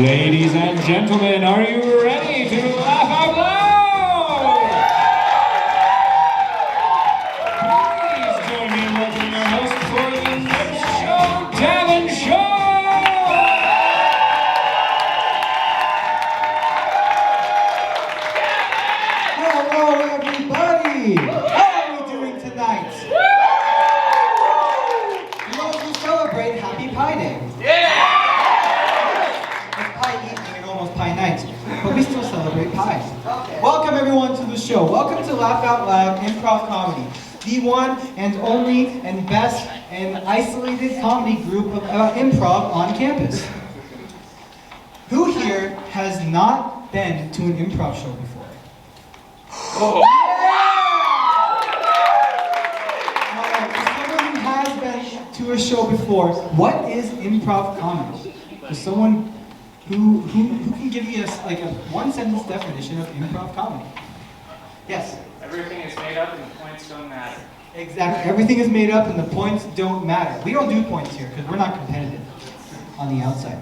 Ladies and gentlemen, are you ready to laugh out loud? Please join me in welcoming our host for the next show, Davin Shaw! Hello, everybody! How are we doing tonight? For those who celebrate Happy Pie Day. It's Pie Evening and almost Pie Night, but we still celebrate pies. Welcome everyone to the show. Welcome to Laugh Out Loud Improv Comedy, the one and only and best and isolated comedy group of improv on campus. Who here has not been to an improv show before? Someone who has been to a show before, what is improv comedy? For someone who can give me a one-sentence definition of improv comedy? Yes? Everything is made up and the points don't matter. Exactly. Everything is made up and the points don't matter. We don't do points here because we're not competitive on the outside.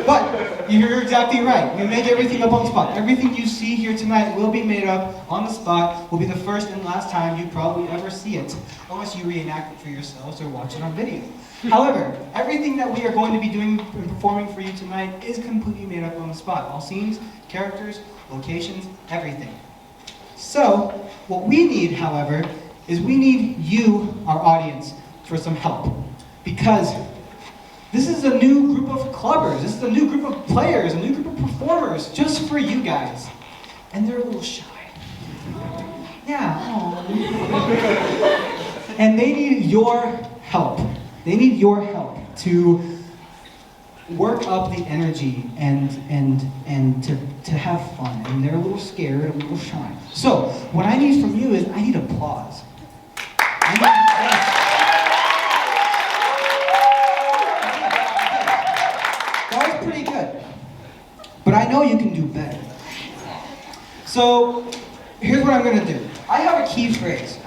But you're exactly right. We make everything up on the spot. Everything you see here tonight will be made up on the spot, will be the first and last time you probably ever see it, unless you reenact it for yourselves or watch it on video. However, everything that we are going to be doing and performing for you tonight is completely made up on the spot. All scenes, characters, locations, everything. So, what we need, however, is we need you, our audience, for some help. Because this is a new group of clubbers, this is a new group of players, a new group of performers, just for you guys. And they're a little shy. Yeah. And they need your help. They need your help to work up the energy and to have fun. And they're a little scared, a little shy. So, what I need from you is I need applause. That was pretty good. But I know you can do better. So, here's what I'm going to do. I have a key phrase.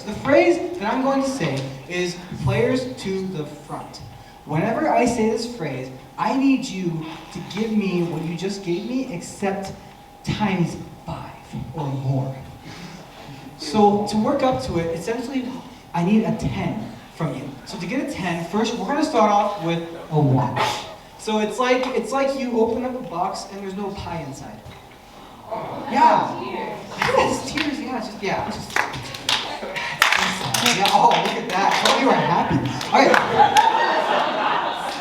The phrase that I'm going to say is players to the front. Whenever I say this phrase, I need you to give me what you just gave me, except times 5 or more. So to work up to it, essentially, I need a 10 from you. So to get a 10, first we're going to start off with a 1. So it's like you open up a box and there's no pie inside. Yeah. It's tears. Yeah. Oh, look at that. Oh, you are happy.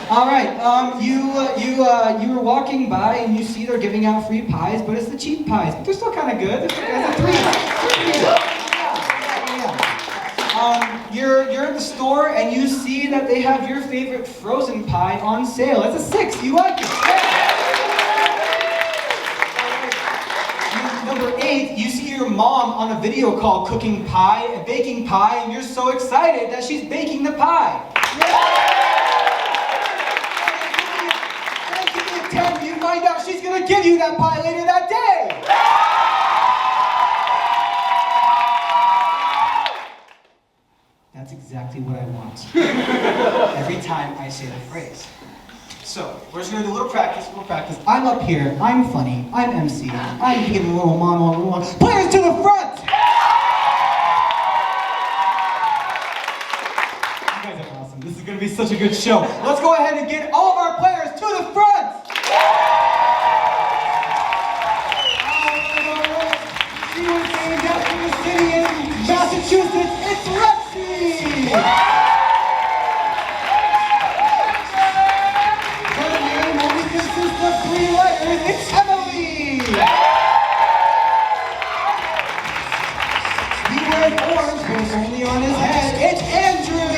All right. You were walking by and you see they're giving out free pies, but it's the cheap pies. But they're still kind of good. It's a 3. You're at the store and you see that they have your favorite frozen pie on sale. That's a 6. You like it? Number 8, you see your mom on a video call cooking pie, baking pie, and you're so excited that she's baking the pie. And give me a 10, you find out she's going to give you that pie later that day. That's exactly what I want. Every time I say the phrase. So, we're just going to do a little practice. I'm up here, I'm funny, I'm MC, I'm giving a little monologue. Players to the front! You guys are awesome. This is going to be such a good show. Let's go ahead and get all of our players to the front! Alright. She was named after the city in Massachusetts. It's Lexi! Consists of 3 letters. It's Emily. He wears orange, but it's only on his head. It's Andrew.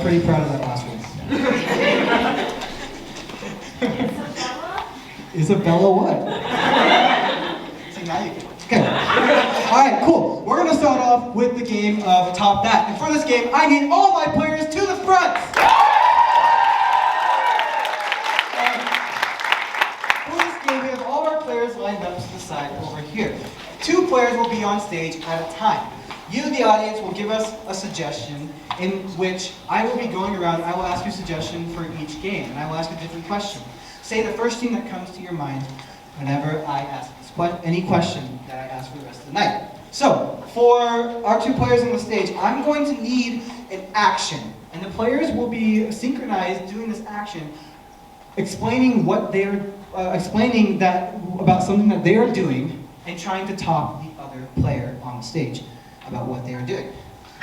pretty proud of that last one. Isabella what? See, now you can. Okay. Alright, cool. We're going to start off with the game of Top That. And for this game, I need all my players to the front. For this game, we have all our players lined up to the side over here. 2 players will be on stage at a time. You, the audience, will give us a suggestion in which I will be going around. I will ask you a suggestion for each game, and I will ask a different question. Say the first thing that comes to your mind whenever I ask any question that I ask for the rest of the night. So, for our 2 players on the stage, I'm going to need an action, and the players will be synchronized doing this action, explaining what they're about something that they are doing, and trying to top the other player on the stage about what they are doing.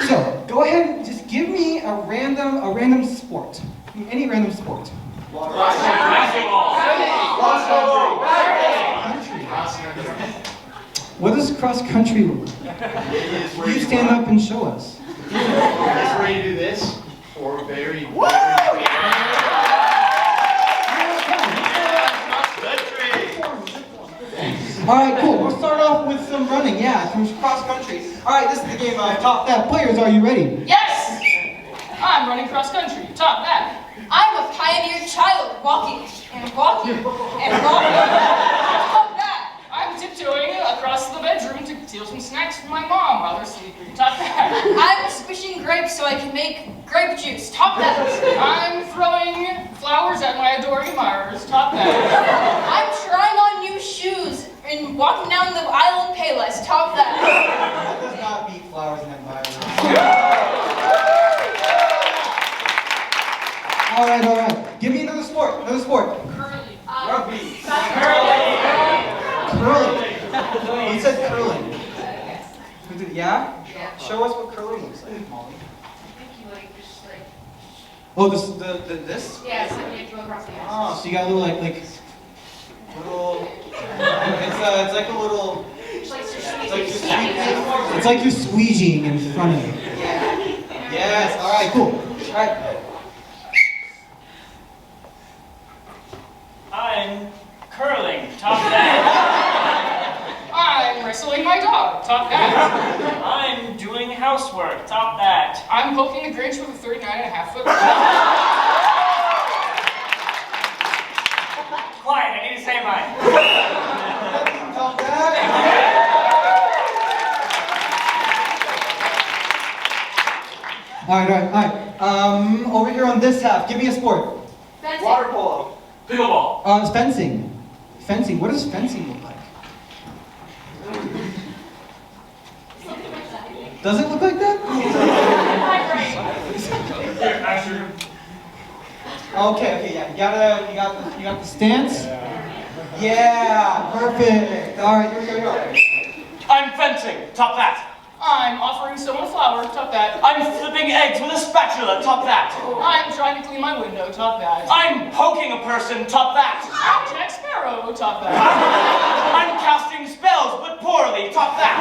So, go ahead and just give me a random sport. Any random sport. What does cross country look like? You stand up and show us. It's where you do this, or very, Alright, cool. We'll start off with some running. Yeah, from cross country. Alright, this is the game of Top That. Players, are you ready? Yes! I'm running cross country. Top that. I'm a pioneer child, walking and walking and walking. Top that. I'm tiptoeing across the bedroom to steal some snacks from my mom while they're sleeping. Top that. I'm squishing grapes so I can make grape juice. Top that. I'm throwing flowers at my adoring admirers. Top that. I'm trying on new shoes and walking down the aisle in Payless. Top that. That does not beat flowers and admirers. Alright. Give me another sport. Curly. rugby. Curling. You said curling. Yeah? Show us what curling looks like, Molly. Oh, this? Yeah, so you have to go across the ice. Oh, so you got a little little. It's like a little. It's like you're squeegeeing in front of you. Yes. All right. Cool. All right. I'm curling. Top that. I'm wrestling my dog. Top that. I'm doing housework. Top that. I'm poking the Grinch with a 39.5-foot. Quiet, I need to say mine. Top that. All right. Over here on this half, give me a sport. Water polo. Pickleball. It's fencing. Fencing. What does fencing look like? Does it look like that? Okay, yeah. You got the stance? Yeah, perfect. All right, here we go. I'm fencing. Top that. I'm offering someone a flower. Top that. I'm flipping eggs with a spatula. Top that. I'm trying to clean my window. Top that. I'm poking a person. Top that. I'm Jack Sparrow. Top that. I'm casting spells, but poorly. Top that.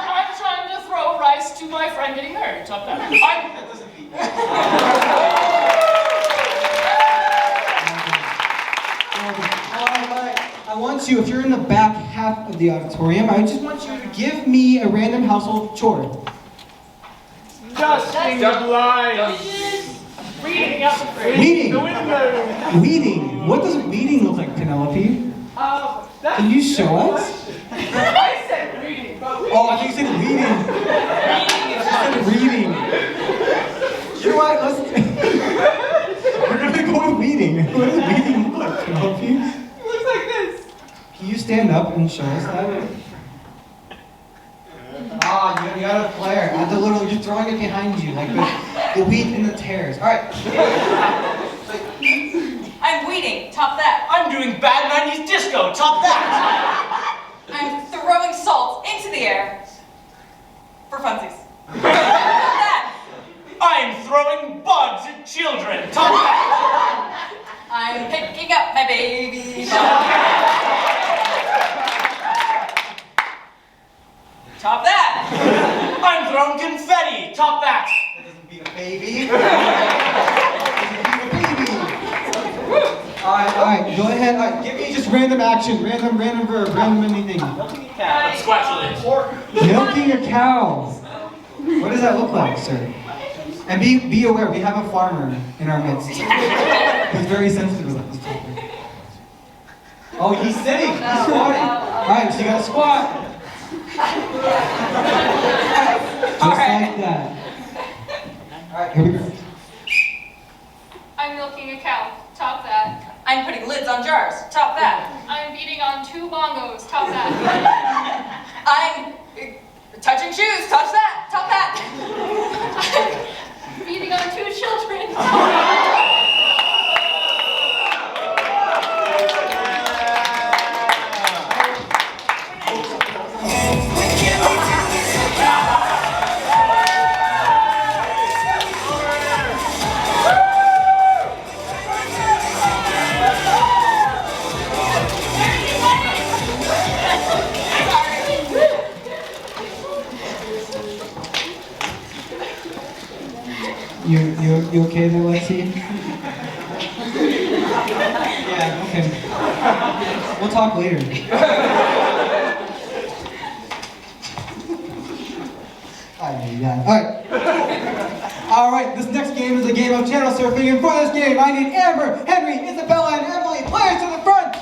I'm trying to throw rice to my friend getting married. Top that. That doesn't beat. Alright, I want you, if you're in the back half of the auditorium, I just want you to give me a random household chore. Dusting the blinds. Reading out the fridge. Weeding. The window. Weeding. What does weeding look like, Penelope? Can you show us? I said reading, but Oh, I think you said reading. You said reading. You know what? We're gonna go with weeding. What does weeding look like, Penelope? it looks like this. Can you stand up and show us that? Ah, you got a flare. Add the little, you're throwing it behind you, like the wheat in the tares. All right. I'm weeding. Top that. I'm doing bad 90s disco. Top that. I'm throwing salt into the air. For funsies. Top that. I'm throwing bugs at children. Top that. I'm picking up my baby. Top that. I'm throwing confetti. Top that. That doesn't beat a baby. Alright, go ahead. Alright, give me just random action, random verb, random anything. Milking a cow. What does that look like, sir? And be aware, we have a farmer in our midst. He's very sensitive about this topic. Oh, he's sitting. He's squatting. Alright, so you gotta squat. Just like that. Alright, here we go. I'm milking a cow. Top that. I'm putting lids on jars. Top that. I'm beating on 2 bongos. Top that. I'm touching shoes. Touch that. Top that. I'm beating on 2 children. You okay there, Lexi? Yeah, okay. We'll talk later. Alright, this next game is a game of channel surfing, and for this game I need Amber, Henry, Isabella, and Emily. Players to the front!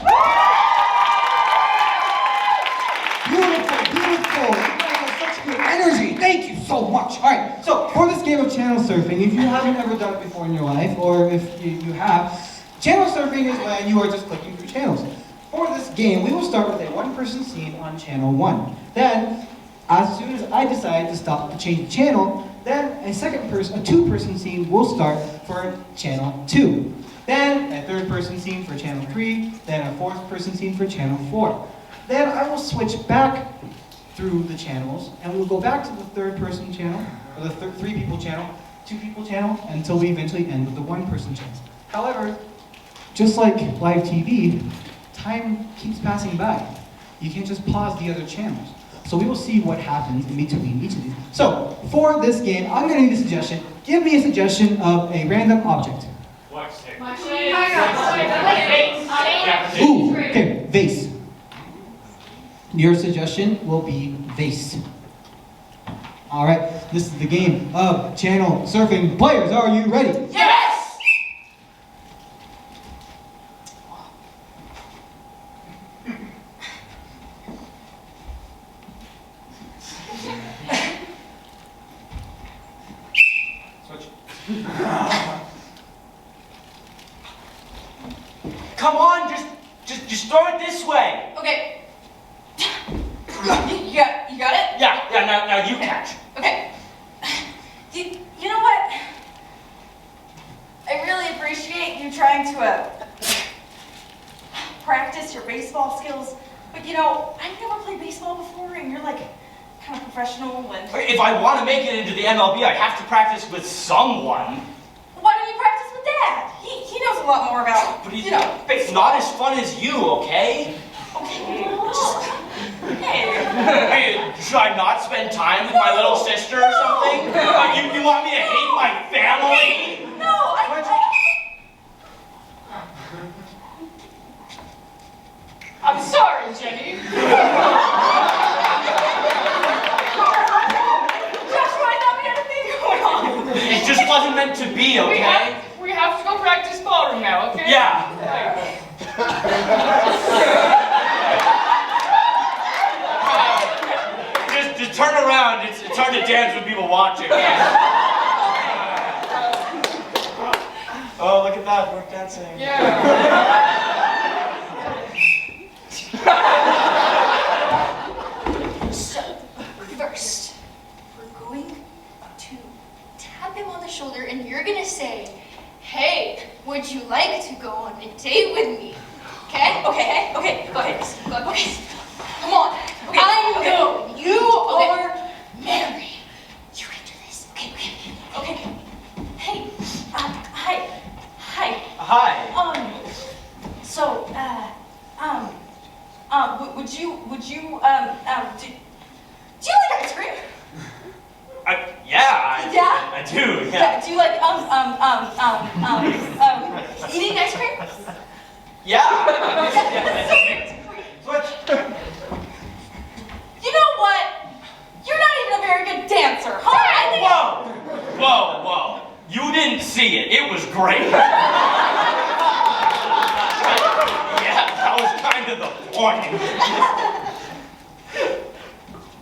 Beautiful, beautiful. You guys have such good energy. Thank you so much. Alright, so for this game of channel surfing, if you haven't ever done it before in your life, or if you have, channel surfing is when you are just clicking through channels. For this game, we will start with a one-person scene on channel 1. Then, as soon as I decide to stop to change the channel, then a two-person scene will start for channel 2. Then a third-person scene for channel 3, then a fourth-person scene for channel 4. Then I will switch back through the channels, and we'll go back to the third-person channel, or the three-people channel, two-people channel, until we eventually end with the one-person channel. However, just like live TV, time keeps passing by. You can't just pause the other channels. So we will see what happens in between each of these. So, for this game, I'm going to need a suggestion. Give me a suggestion of a random object. Ooh, okay, vase. Your suggestion will be vase. Alright, this is the game of channel surfing. Players, are you ready? Yes! Come on, just throw it this way. Okay. You got it? Yeah, now you catch. Okay. You know what? I really appreciate you trying to practice your baseball skills, but you know, I've never played baseball before, and you're like kind of professional. And If I want to make it into the MLB, I have to practice with someone. why don't you practice with Dad? He knows a lot more about, But you know. it's not as fun as you, okay? Okay. Hey. Hey, should I not spend time with my little sister or something? You want me to hate my family? No, I'm sorry, Jenny. Joshua, I thought we had a thing going on. It just wasn't meant to be, okay? We have to go practice ballroom now, okay? Yeah. Just turn around. It's hard to dance with people watching. Oh, look at that. We're dancing. Yeah. So, first, we're going to tap him on the shoulder and you're gonna say, "Hey, would you like to go on a date with me?" Okay? Okay, go ahead. Okay. Come on. Okay, I okay. know you Okay. are Mary. You can do this. Okay. Hey, hi. Hi. So, would you, do you like ice cream? Yeah, Yeah? I do. Yeah. Do you like, eating ice cream? Yeah. Switch. You know what? You're not even a very good dancer, huh? I think Whoa. You didn't see it. It was great. Yeah, that was kind of the point.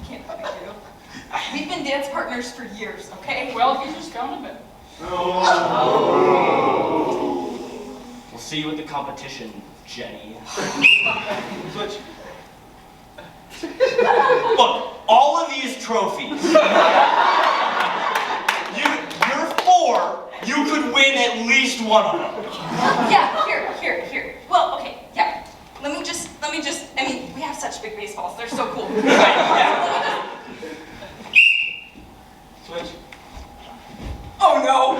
can't believe you. We've been dance partners for years, okay? Well, you just found a bit. We'll see you at the competition, Jenny. Switch. Look, all of these trophies. You're four. You could win at least one of them. Yeah, here. Well, okay, yeah. Let me just, I mean, we have such big baseballs. They're so cool. Yeah. Switch. Oh no!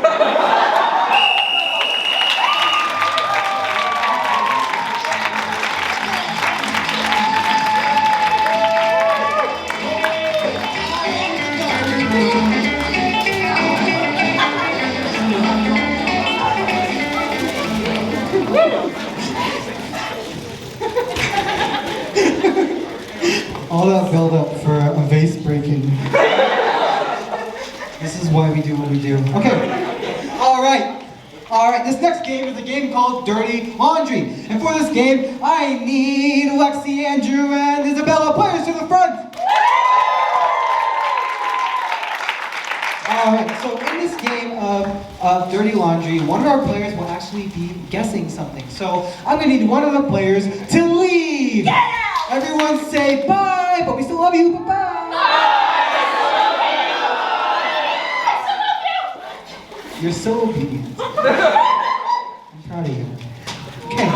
All that build up for a vase breaking. This is why we do what we do. Okay. All right. This next game is a game called Dirty Laundry. And for this game, I need Lexi, Andrew, and Isabella. Players to the front. All right. So in this game of Dirty Laundry, one of our players will actually be guessing something. So I'm gonna need one of the players to leave. Yeah! Everyone say bye, but we still love you. Bye. You're so obedient. I'm proud of you. Okay.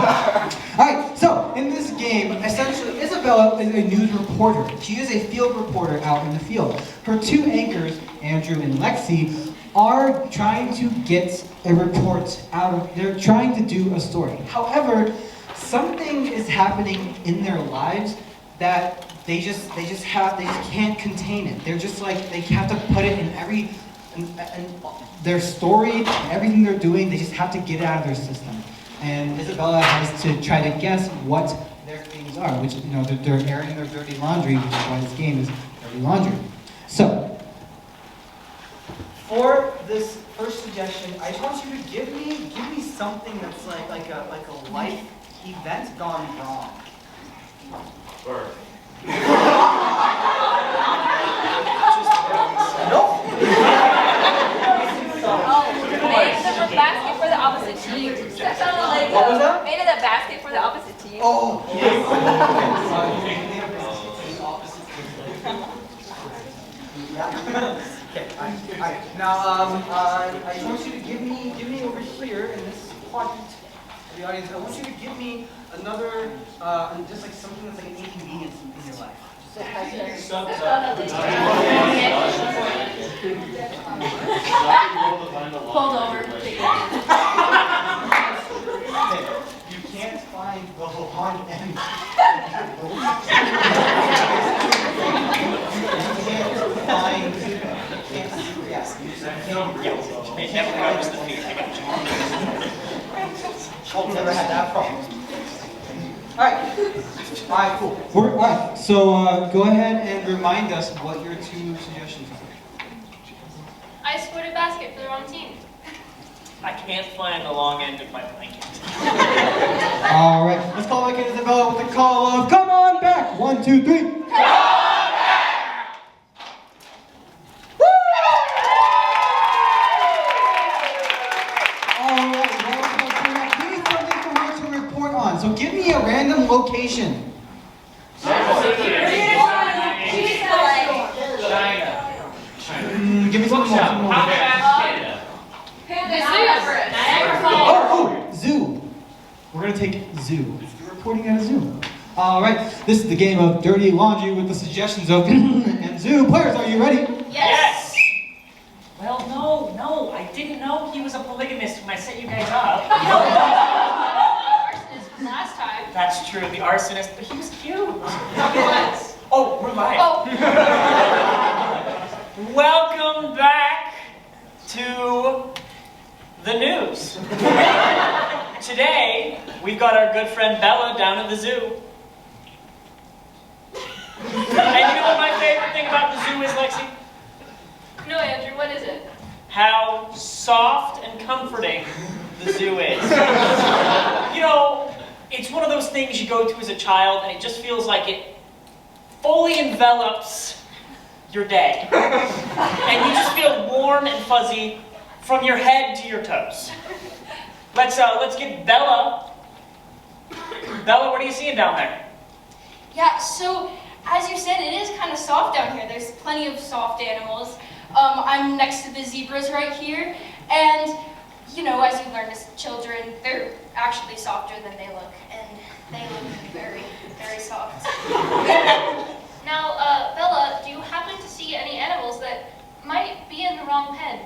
Alright, so in this game, essentially, Isabella is a news reporter. She is a field reporter out in the field. Her two anchors, Andrew and Lexi, are trying to get a report out of, they're trying to do a story. However, something is happening in their lives that they just can't contain it. They're just like, they have to put it in every, and their story, everything they're doing, they just have to get it out of their system. And Isabella has to try to guess what their things are, which, you know, they're airing their dirty laundry, which is why this game is Dirty Laundry. So, for this first suggestion, I just want you to give me something that's like a life event gone wrong. Birth. Nope. Made a basket for the opposite team. That sounded like What was that? made a basket for the opposite team. Oh, yes. Okay. Alright. Now, I want you to give me over here in this quadrant of the audience. I want you to give me another, just like something that's like an inconvenience in your life. Pulled over. Okay. You can't find the lawn end. You can't find. Yes. It never comes to me. I've never had that problem. Alright, cool. Alright, so go ahead and remind us what your two suggestions are. I scored a basket for the wrong team. I can't find the long end of my blanket. Alright, let's call back in Isabella with the call of come on back! 1, 2, 3. Come on back! Woo! Alright, well, give me something for her to report on. So give me a random location. Give me something more. Oh, zoo. We're gonna take zoo. You're reporting at a zoo. All right, this is the game of Dirty Laundry with the suggestions of and zoo. Players, are you ready? Yes! Well, no, I didn't know he was a polygamist when I set you guys up. Arsonist from last time. That's true, the arsonist, but he was cute. What? Oh, we're live. Oh, Welcome back to the news. today, we've got our good friend Bella down at the zoo. And you know what my favorite thing about the zoo is, Lexi? No, Andrew, what is it? How soft and comforting the zoo is. You know, it's one of those things you go to as a child and it just feels like it fully envelops your day. And you just feel warm and fuzzy from your head to your toes. Let's get Bella. Bella, what are you seeing down there? Yeah, so as you said, it is kind of soft down here. There's plenty of soft animals. I'm next to the zebras right here, and you know, as you learn as children, they're actually softer than they look, and they look very, very soft. Now, Bella, do you happen to see any animals that might be in the wrong pen?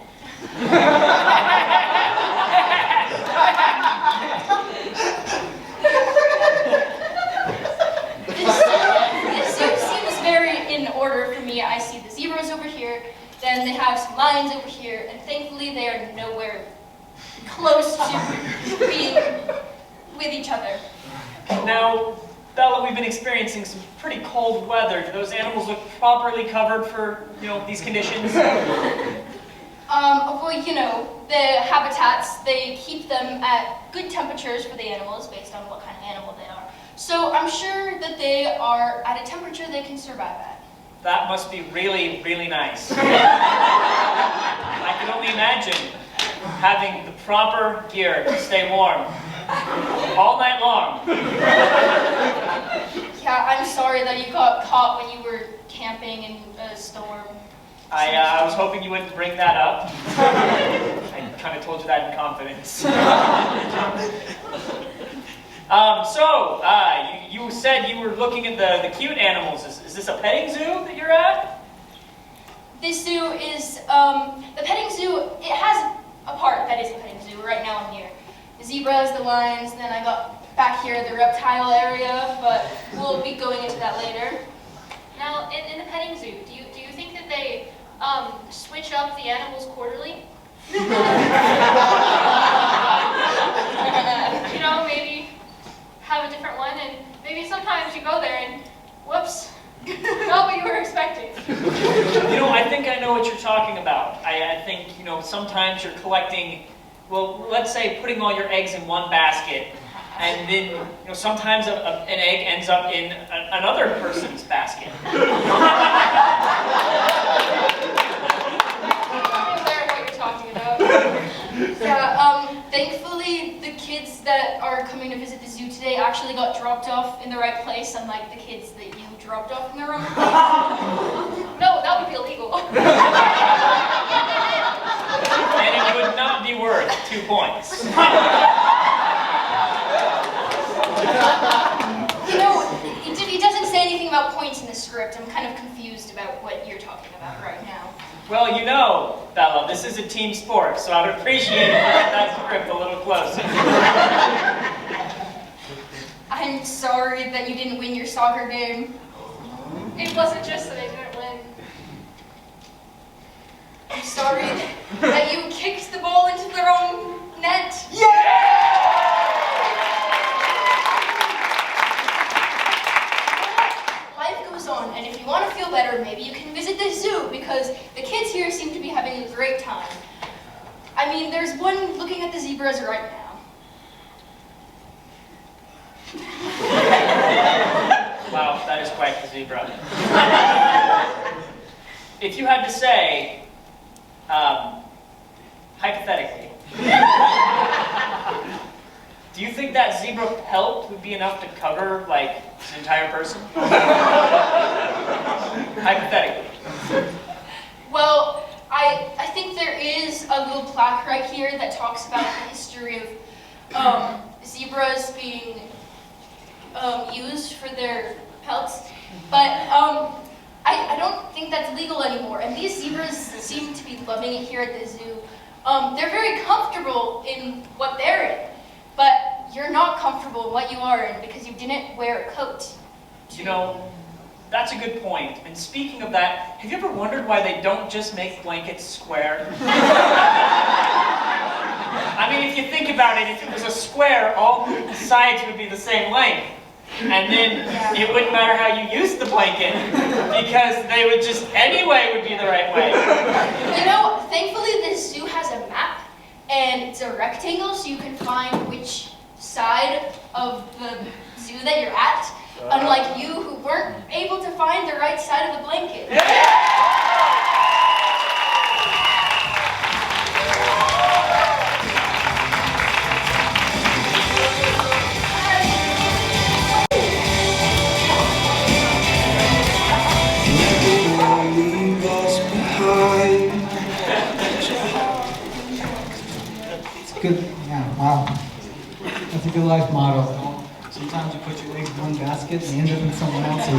This zoo seems very in order for me. I see the zebras over here, then they have some lions over here, and thankfully they are nowhere close to being with each other. Now, Bella, we've been experiencing some pretty cold weather. Do those animals look properly covered for, you know, these conditions? Well, you know, the habitats, they keep them at good temperatures for the animals based on what kind of animal they are. So I'm sure that they are at a temperature they can survive at. That must be really, really nice. I can only imagine having the proper gear to stay warm all night long. Yeah, I'm sorry that you got caught when you were camping in a storm. I was hoping you wouldn't bring that up. I kind of told you that in confidence. You said you were looking at the cute animals. Is this a petting zoo that you're at? This zoo is, the petting zoo, it has a part that is a petting zoo. Right now I'm near the zebras, the lions, then I got back here the reptile area, but we'll be going into that later. Now, in the petting zoo, do you think that they switch up the animals quarterly? You know, maybe have a different one, and maybe sometimes you go there and, whoops, not what you were expecting. You know, I think I know what you're talking about. I think, you know, sometimes you're collecting, well, let's say putting all your eggs in one basket, and then, you know, sometimes an egg ends up in another person's basket. I'm aware of what you're talking about. Yeah, thankfully the kids that are coming to visit the zoo today actually got dropped off in the right place, unlike the kids that you dropped off in the wrong place. No, that would be illegal. And it would not be worth 2 points. You know, he doesn't say anything about points in the script. I'm kind of confused about what you're talking about right now. Well, you know, Bella, this is a team sport, so I would appreciate if you get that script a little closer. I'm sorry that you didn't win your soccer game. It wasn't just that I didn't win. I'm sorry that you kicked the ball into the wrong net. Life goes on, and if you want to feel better, maybe you can visit the zoo, because the kids here seem to be having a great time. I mean, there's one looking at the zebras right now. Wow, that is quite the zebra. If you had to say, hypothetically, do you think that zebra pelt would be enough to cover, like, an entire person? Hypothetically. Well, I think there is a little plaque right here that talks about the history of zebras being used for their pelts, but I don't think that's legal anymore, and these zebras seem to be loving it here at the zoo. They're very comfortable in what they're in, but you're not comfortable in what you are in because you didn't wear a coat. You know, that's a good point. And speaking of that, have you ever wondered why they don't just make blankets square? I mean, if you think about about it, if it was a square, all sides would be the same length. And then it wouldn't matter how you used the blanket, because they would just, anyway, would be the right way. You know, thankfully this zoo has a map, and it's a rectangle, so you can find which side of the zoo that you're at, unlike you who weren't able to find the right side of the blanket. Good. Yeah, wow. That's a good life motto. Sometimes you put your eggs in one basket and end up in someone else's.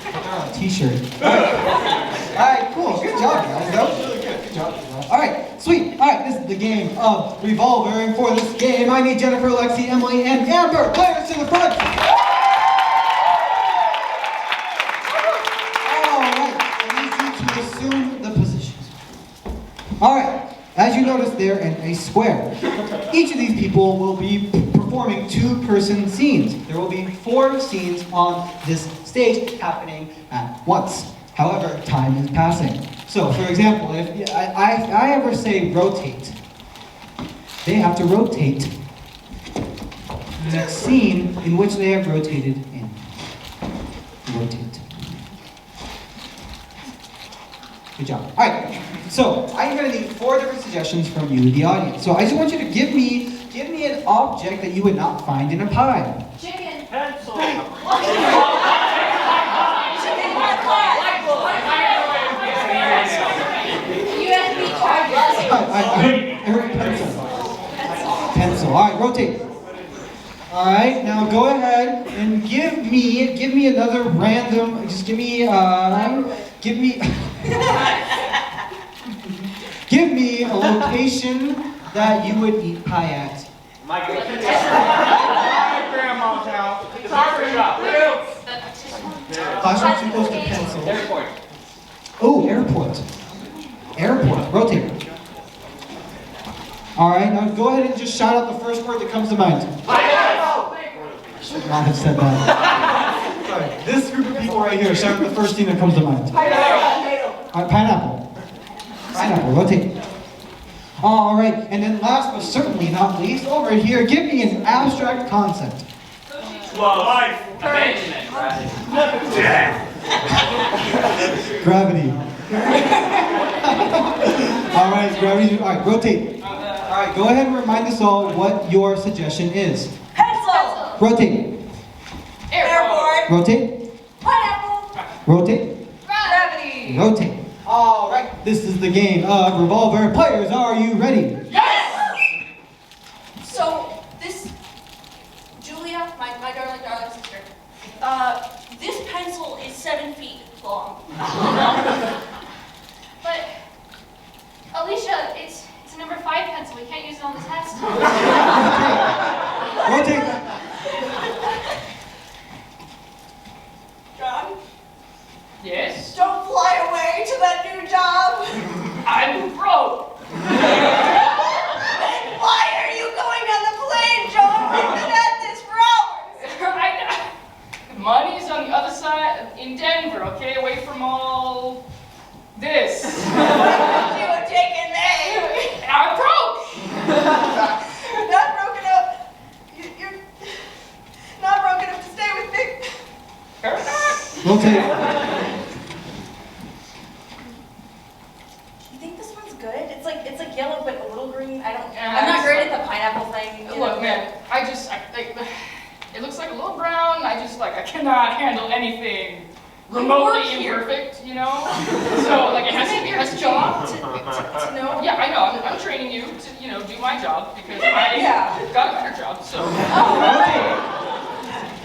Put that on a t-shirt. Alright, cool. Good job, guys. That was really good. Good job. Alright, sweet. Alright, this is the game of Revolver. And for this game, I need Jennifer, Lexi, Emily, and Amber. Players to the front. Alright, I need you to assume the positions. Alright. As you notice, they're in a square. Each of these people will be performing two-person scenes. There will be 4 scenes on this stage happening at once. However, time is passing. So, for example, if I ever say rotate, they have to rotate the next scene in which they have rotated in. Rotate. Good job. All right. So I'm going to need 4 different suggestions from you, the audience. So I just want you to give me an object that you would not find in a pie. Chicken. Pencil. USB charger. I heard pencil. Pencil. All right, rotate. All right, now go ahead and give me another random. Just give me give me a location that you would eat pie at. My grandma's house. The barber shop. Classroom too close to pencil. Airport. Oh, airport. Airport. Rotate. All right, now go ahead and just shout out the first word that comes to mind. Should not have said that. Sorry. This group of people right here, shout out the first thing that comes to mind. All right, pineapple. Pineapple. Rotate. All right, and then last but certainly not least, over here, give me an abstract concept. Life. Abandonment. Gravity. All right, gravity. All right, rotate. All right, go ahead and remind us all what your suggestion is. Pencil. Rotate. Airport. Rotate. Pineapple. Rotate. Gravity. Rotate. All right, this is the game of Revolver. Players, are you ready? Yes! So, this, Julia, my darling sister, this pencil is 7 feet long. But, Alicia, it's a number 5 pencil. We can't use it on the test. Rotate. John, Yes? don't fly away to that new job. I'm broke. Why are you going on the plane, John? We've been at this for hours. Money's on the other side, in Denver, okay? Away from all this. You have taken aim. I'm broke! Not broken up. You're not broken up to stay with me. Rotate. You think this one's good? It's like yellow but a little green. I'm Yeah, not great at the pineapple thing. You Look, know. man, it looks like a little brown. I cannot handle anything remotely work here. imperfect, you know? So, it has to be your job to know. Yeah, I know. I'm training you to, do my job because I Yeah. got a better job, so.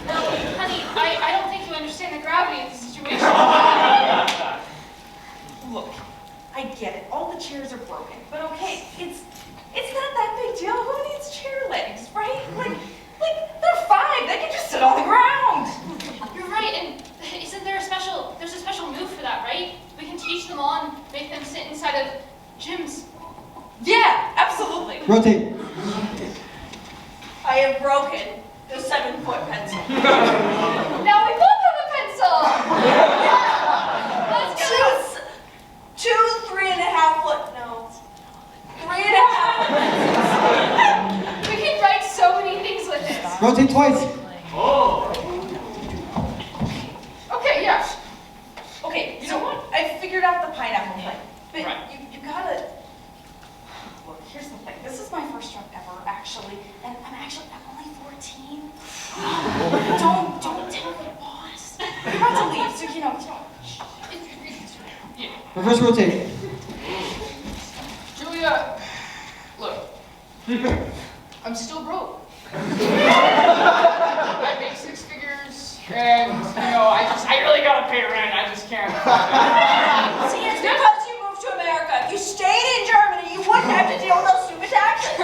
No, honey, I don't think you understand the gravity of the situation. Look, I get it. All the chairs are broken, but okay, it's not that big deal. Who needs chair legs, right? Like they're fine. They can just sit on the ground. You're right, and there's a special move for that, right? We can teach them on, make them sit inside of gyms. Yeah, Absolutely. Rotate. I have broken the 7-foot pencil. Now we both have a pencil. Let's go. Two 3.5-foot notes. 3.5 foot pencils. We can write so many things with this. Rotate twice. Okay, yeah. Okay, you know what? I figured out the pineapple thing. But Right. you gotta... Look, here's the thing. This is my first job ever, actually. And I'm only 14. Don't tell the boss. I'm about to leave, so you know. Yeah. Reverse rotate. Julia, look, I'm still broke. I make 6 figures, and I really gotta pay rent. I just can't. See, it's because you moved to America. If you stayed in Germany, you wouldn't have to deal with those stupid taxes. I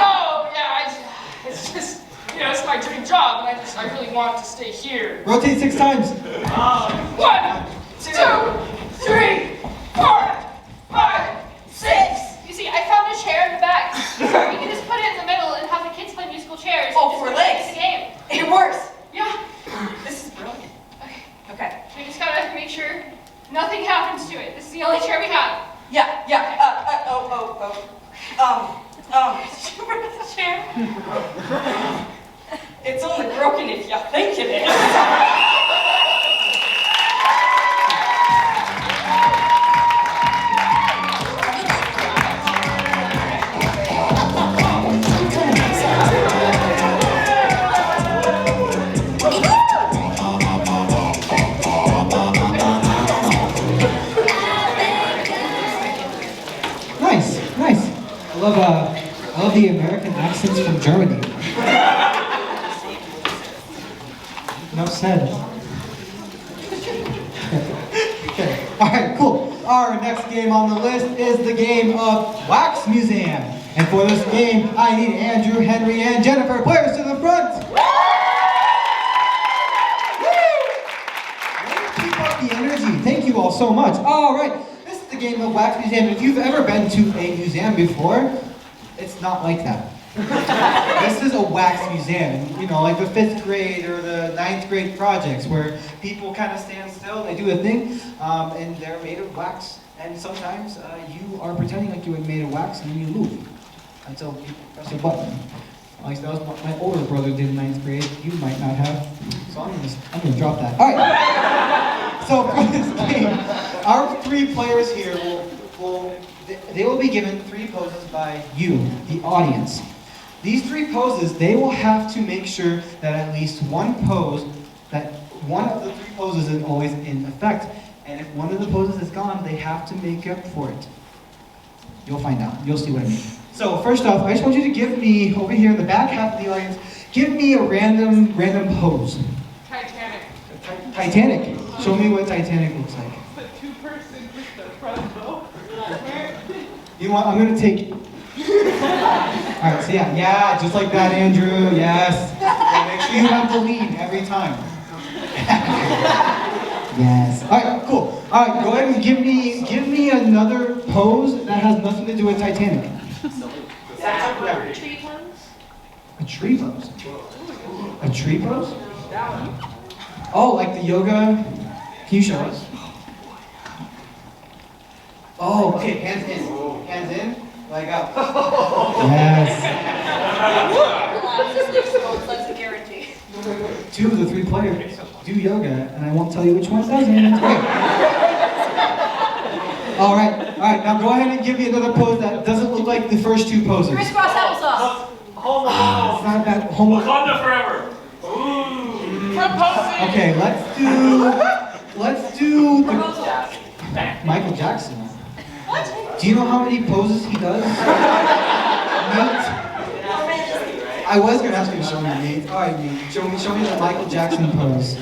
know, yeah. It's just, it's my dream job, and I really want to stay here. Rotate 6 times. 1, 2, 3, 4, 5, 6. You see, I found a chair in the back. You can just put it in the middle and have the kids play musical chairs. Oh, and for just legs. play the game. It works. Yeah. This is brilliant. Okay. Okay. We just gotta make sure nothing happens to it. This is the only chair we have. Yeah. The chair. It's only broken if you think it is. Nice. I love the American accents from Germany. Enough said. Okay. All right, cool. Our next game on the list is the game of Wax Museum. And for this game, I need Andrew, Henry, and Jennifer. Players to the front. Keep up the energy. Thank you all so much. All right. This is the game of Wax Museum. If you've ever been to a museum before, it's not like that. This is a wax museum, like the 5th grade or the 9th grade projects where people kind of stand still, they do a thing, and they're made of wax. And sometimes you are pretending like you were made of wax and then you move until you press a button. At least that was what my older brother did in 9th grade. You might not have. So I'm gonna drop that. All right. So for this game, our 3 players here they will be given 3 poses by you, the audience. These 3 poses, they will have to make sure that at least one of the 3 poses is always in effect. And if one of the poses is gone, they have to make up for it. You'll find out. You'll see what I mean. So first off, I just want you to give me, over here in the back half of the audience, give me a random pose. Titanic. Titanic. Show me what Titanic looks like. The 2-person with the front boat. I'm gonna take. Alright, so yeah, just like that, Andrew, yes. Make sure you have the lead every time. Yes. Alright, cool. Alright, go ahead and give me another pose that has nothing to do with Titanic. Tree ones. A tree pose? A tree pose? Oh, like the yoga? Can you show us? Oh, okay, hands in. Hands in, leg up. Yes. That's a guarantee. 2 of the 3 players do yoga, and I won't tell you which one doesn't. Okay. All right, now go ahead and give me another pose that doesn't look like the first 2 poses. Crisscross applesauce. It's not bad. Wakanda forever. Okay, let's do Michael Jackson. What? Do you know how many poses he does? Nate? I was gonna ask you to show me, Nate. All right, Nate. Show me the Michael Jackson pose.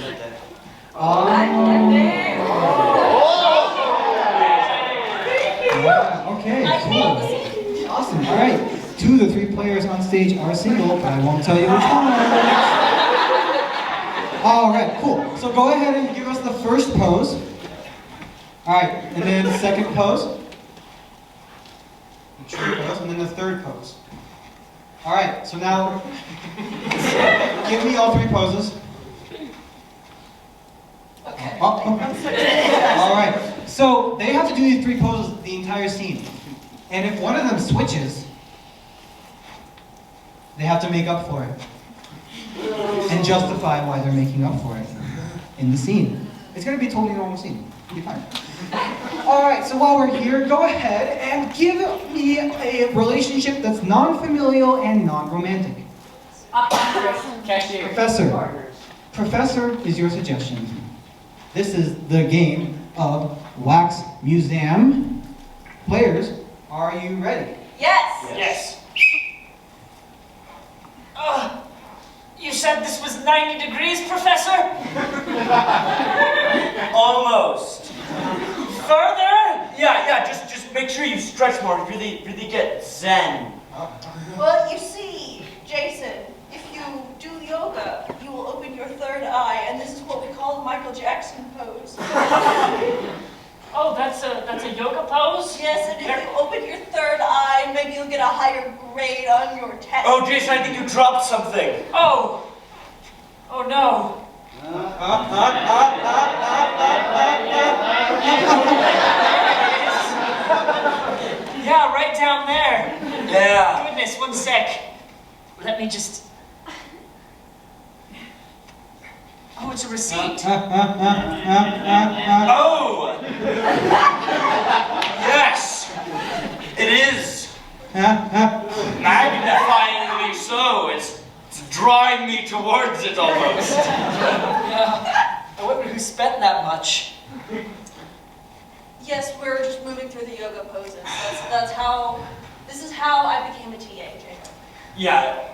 Yeah, okay, cool. Awesome. All right. 2 of the 3 players on stage are single, but I won't tell you which one. All right, cool. So go ahead and give us the first pose. All right, and then the second pose. And then the third pose. All right, so now give me all three poses. Okay. Oh. All right, so they have to do these three poses the entire scene. And if one of them switches, they have to make up for it. And justify why they're making up for it in the scene. It's gonna be a totally normal scene. It'll be fine. All right, so while we're here, go ahead and give me a relationship that's non-familial and non-romantic. Cashier. Professor is your suggestion. This is the game of Wax Museum. Players, are you ready? Yes. Yes. You said this was 90 degrees, Professor? Almost. Further? Yeah, just make sure you stretch more. Really get zen. Well, you see, Jason, if you do yoga, you will open your third eye, and this is what we call the Michael Jackson pose. Oh, that's a yoga pose? Yes, and if you open your third eye, maybe you'll get a higher grade on your test. Oh, Jason, I think you dropped something. Oh no. Yeah, right down there. Yeah. Goodness, one sec. Let me just... Oh, it's a receipt. Oh! Yes! It is. Magnifyingly so. It's drawing me towards it almost. Yeah. I wonder who spent that much. Yes, we're just moving through the yoga poses. This is how I became a TA, Jacob. Yeah.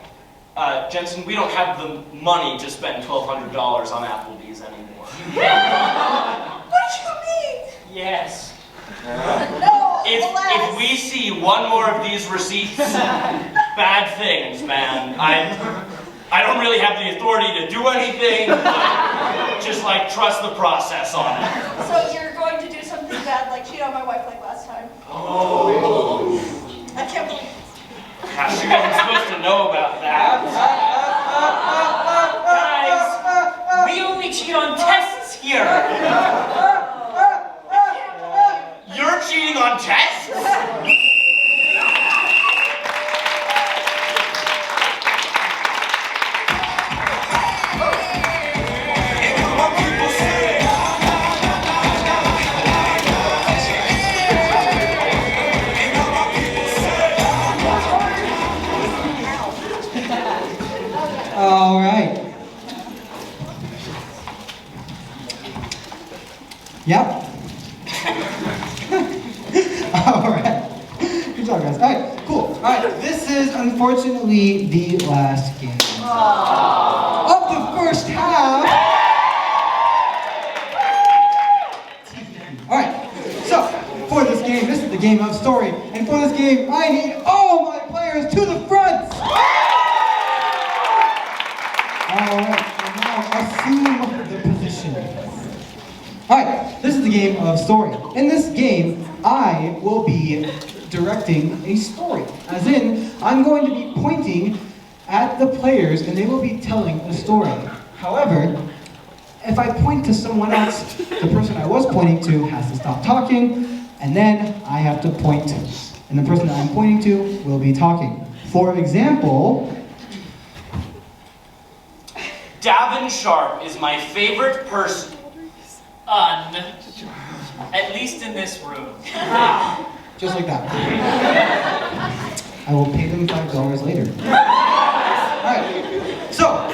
Jensen, we don't have the money to spend $1,200 on Applebee's anymore. What do you mean? Yes. No, If we see one more of these receipts, bad things, man. I don't really have the authority to do anything, but just trust the process on it. So you're going to do something bad, like cheat on my wife like last time? Oh. I can't believe it. Gosh, you wasn't supposed to know about that. Guys, we only cheat on tests here. You're cheating on tests? All right. Yep. All right. Good job, guys. All right, cool. All right, this is unfortunately the last game of the first half. All right. So for this game, this is the game of story, and for this game, I need all my players to the front. Alright, so now assume the position. Alright, this is the game of story. In this game, I will be directing a story. As in, I'm going to be pointing at the players and they will be telling a story. However, if I point to someone else, the person I was pointing to has to stop talking, and then I have to point, and the person that I'm pointing to will be talking. For example, Davin Sharp is my favorite person. At least in this room. just like that. I will pay them $5 later. Alright, so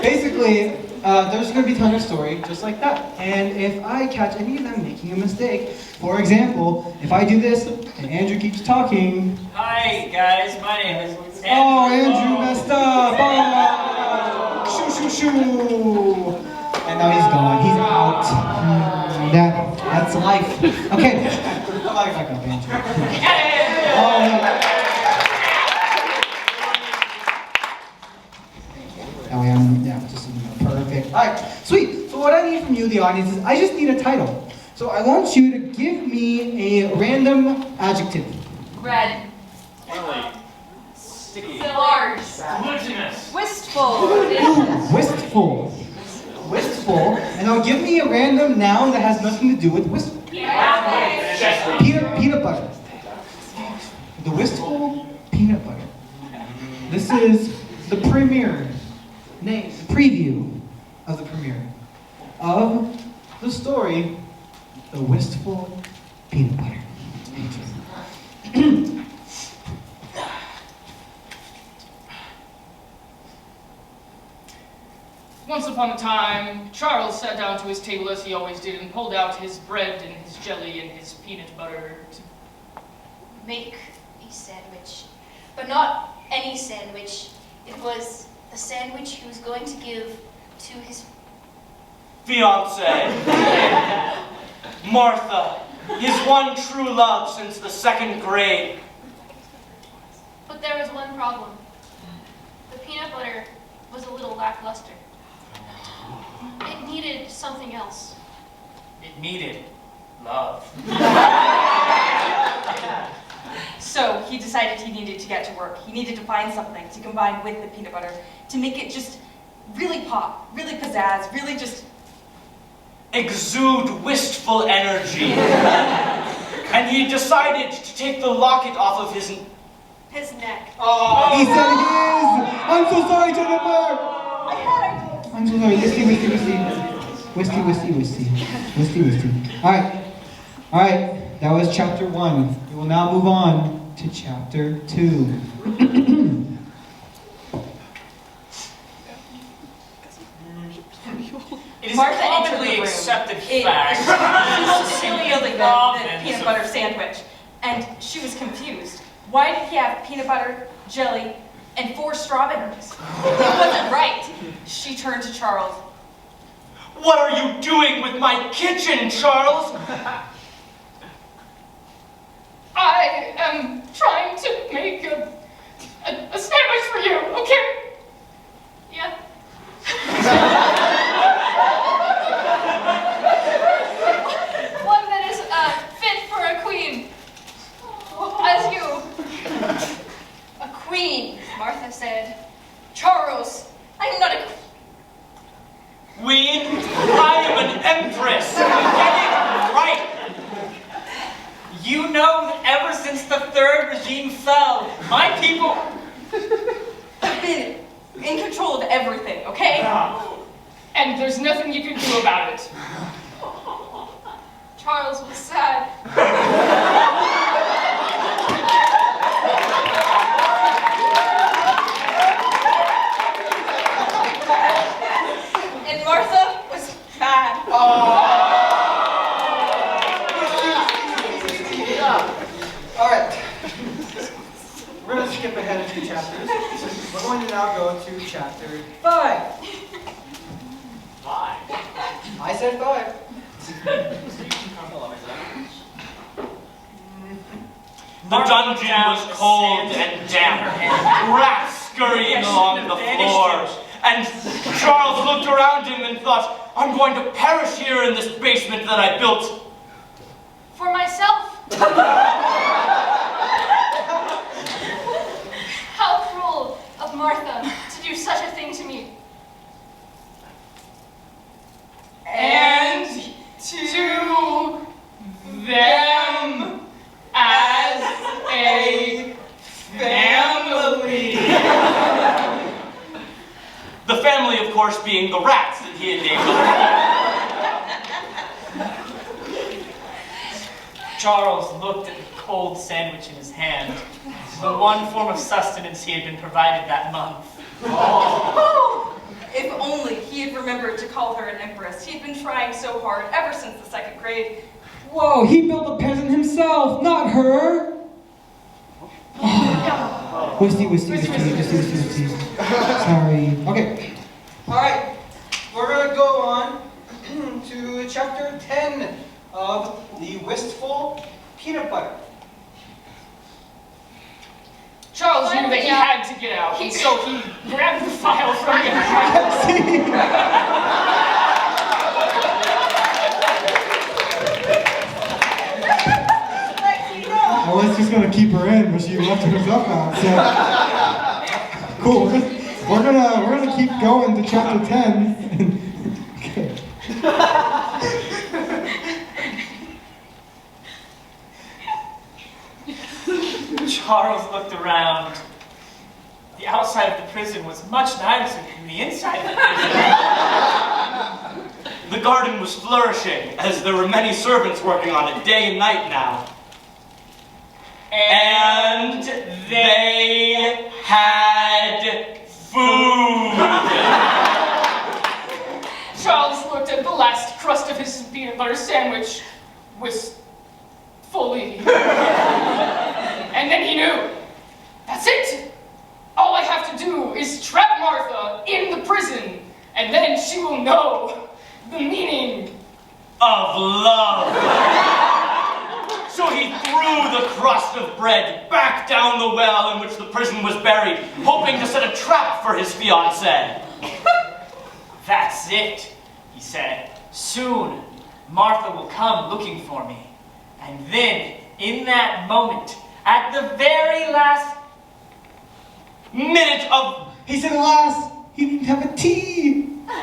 basically, they're just going to be telling a story just like that. And if I catch any of them making a mistake, for example, if I do this and Andrew keeps talking. Hi guys, my name is Andrew. Oh, Andrew messed up! Oh, shoo, shoo, shoo! And now he's gone. He's out. That's life. Okay, come back up, Andrew. Oh, now we are, just perfect. All right, sweet. So what I need from you, the audience, is I just need a title. So I want you to give me a random adjective. Red. Sticky. Large. Glutinous. Wistful. Wistful. Wistful. And now give me a random noun that has nothing to do with wistful. Peanut butter. The wistful peanut butter. This is the premiere, the preview of the premiere of the story, The Wistful Peanut Butter. Once upon a time, Charles sat down to his table as he always did and pulled out his bread and his jelly and his peanut butter to Make a sandwich. But not any sandwich. It was a sandwich he was going to give to his Fiancé, Martha, his one true love since the 2nd grade. But there was one problem. The peanut butter was a little lackluster. It needed something else. It needed love. So he decided he needed to get to work. He needed to find something to combine with the peanut butter to make it just really pop, really pizzazz, really just... Exude wistful energy. And he decided to take the locket off of his neck. He said his! I'm so sorry, Jennifer! I'm so sorry. Wisty. Alright. That was chapter 1. We will now move on to chapter 2. It is Martha a entered the commonly room. accepted It- fact. She was feeling the Province peanut of- butter sandwich, and she was confused. Why did he have peanut butter, jelly, and 4 strawberries? It wasn't right. She turned to Charles. What are you doing with my kitchen, Charles? I am trying to make a sandwich for you, okay? Yeah. One that is fit for a queen. As you. A queen, Martha said. Charles, I'm not a queen. Queen, I am an empress. Get it right. You know that ever since the 3rd regime fell, my people... I've been in control of everything, okay? And there's nothing you can do about it. Charles was sad. And Martha was mad. Alright. We're going to skip ahead a few chapters. We're going to now go to chapter 5. 5. I said 5. The dungeon was cold and damp, rats scurrying along the floor, and Charles looked around him and thought, I'm going to perish here in this basement that I built. For myself. How cruel of Martha to do such a thing to me. And to them as a family. The family, of course, being the rats that he had named. Charles looked at the cold sandwich in his hand, the one form of sustenance he had been provided that month. If only he had remembered to call her an empress. He had been trying so hard ever since the 2nd grade. Whoa, he built a peasant himself, not her! Wisty. Sorry. Okay. Alright. We're going to go on to chapter 10 of The Wistful Peanut Butter. Charles knew that he had to get out, and so he grabbed the file from him. I was just going to keep her in, but she left herself out, so... Cool. We're gonna keep going to chapter 10. Okay. Charles looked around. The outside of the prison was much nicer than the inside of the prison. The garden was flourishing, as there were many servants working on it day and night now. And they had food. Charles looked at the last crust of his peanut butter sandwich wistfully. And then he knew. That's it! All I have to do is trap Martha in the prison, and then she will know the meaning Of love. So he threw the crust of bread back down the well in which the prison was buried, hoping to set a trap for his fiancée. That's it, he said. Soon, Martha will come looking for me. And then, in that moment, at the very last Minute of... He said, alas, he didn't have a tea. All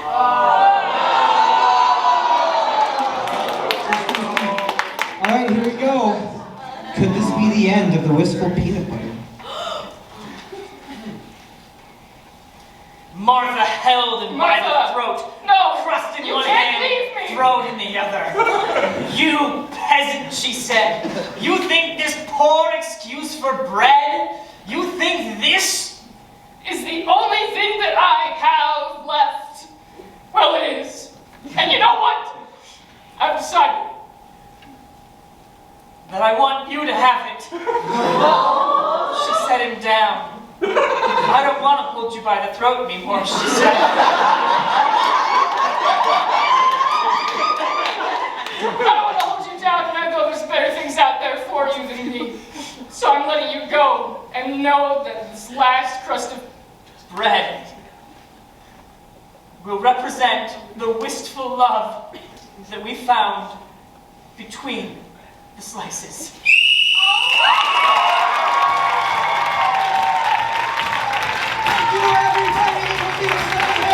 right, here we go. Could this be the end of the wistful peanut butter? Martha held him by the throat, No! crust in You one can't hand, leave me! throat in the other. You peasant, she said. You think this poor excuse for bread? You think this Is the only thing that I have left. Well, it is. And you know what? I've decided. that I want you to have it? She set him down. I don't want to hold you by the throat anymore, she said. I don't want to hold you down, and I know there's better things out there for you than me. So I'm letting you go, and know that this last crust of Bread will represent the wistful love that we found between the slices. Thank you, everybody.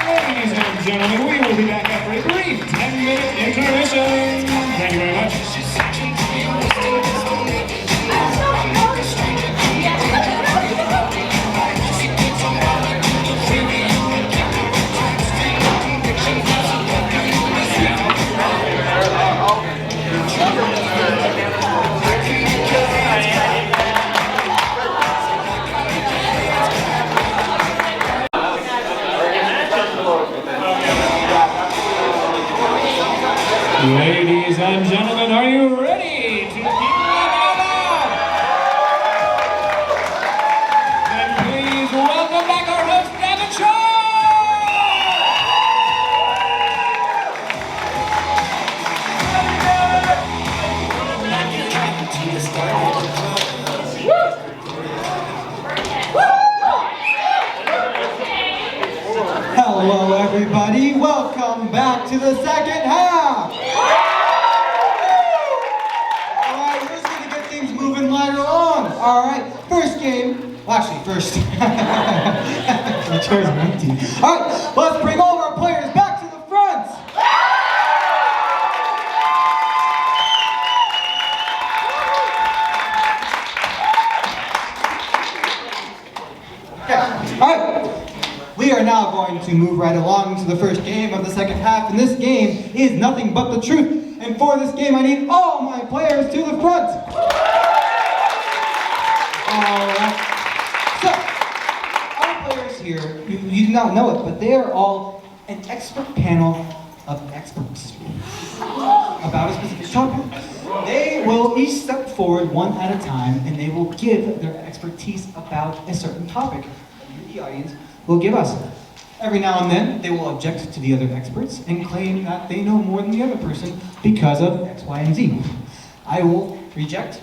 Ladies and gentlemen, we will be back after a brief 10-minute intermission. Thank you very much. Ladies and gentlemen, are you ready to keep moving on? Then please welcome back our host, Gavin Shaw! Hello, everybody. Welcome back to the second half. All right, we're just gonna get things moving later on. All right, first game. Well, actually, first. The chairs are empty. All right, let's bring all of our players back to the front. Okay. All right. We are now going to move right along to the first game of the second half, and this game is nothing but the truth. And for this game, I need all my players to the front. All right. So, our players here, you do not know it, but they are all an expert panel of experts about a specific topic. They will each step forward one at a time, and they will give their expertise about a certain topic. You, the audience, will give us. Every now and then, they will object to the other experts and claim that they know more than the other person because of X, Y, and Z. I will reject,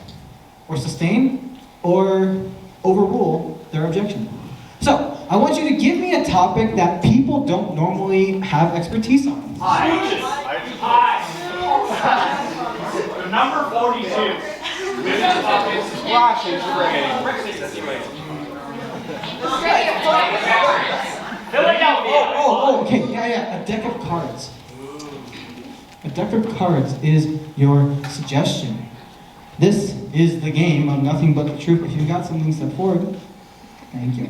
or sustain, or overrule their objection. So, I want you to give me a topic that people don't normally have expertise on. Hi. Number 42. Flashing spray. Oh, okay, yeah, a deck of cards. A deck of cards is your suggestion. This is the game of nothing but the truth. If you've got something, step forward. Thank you.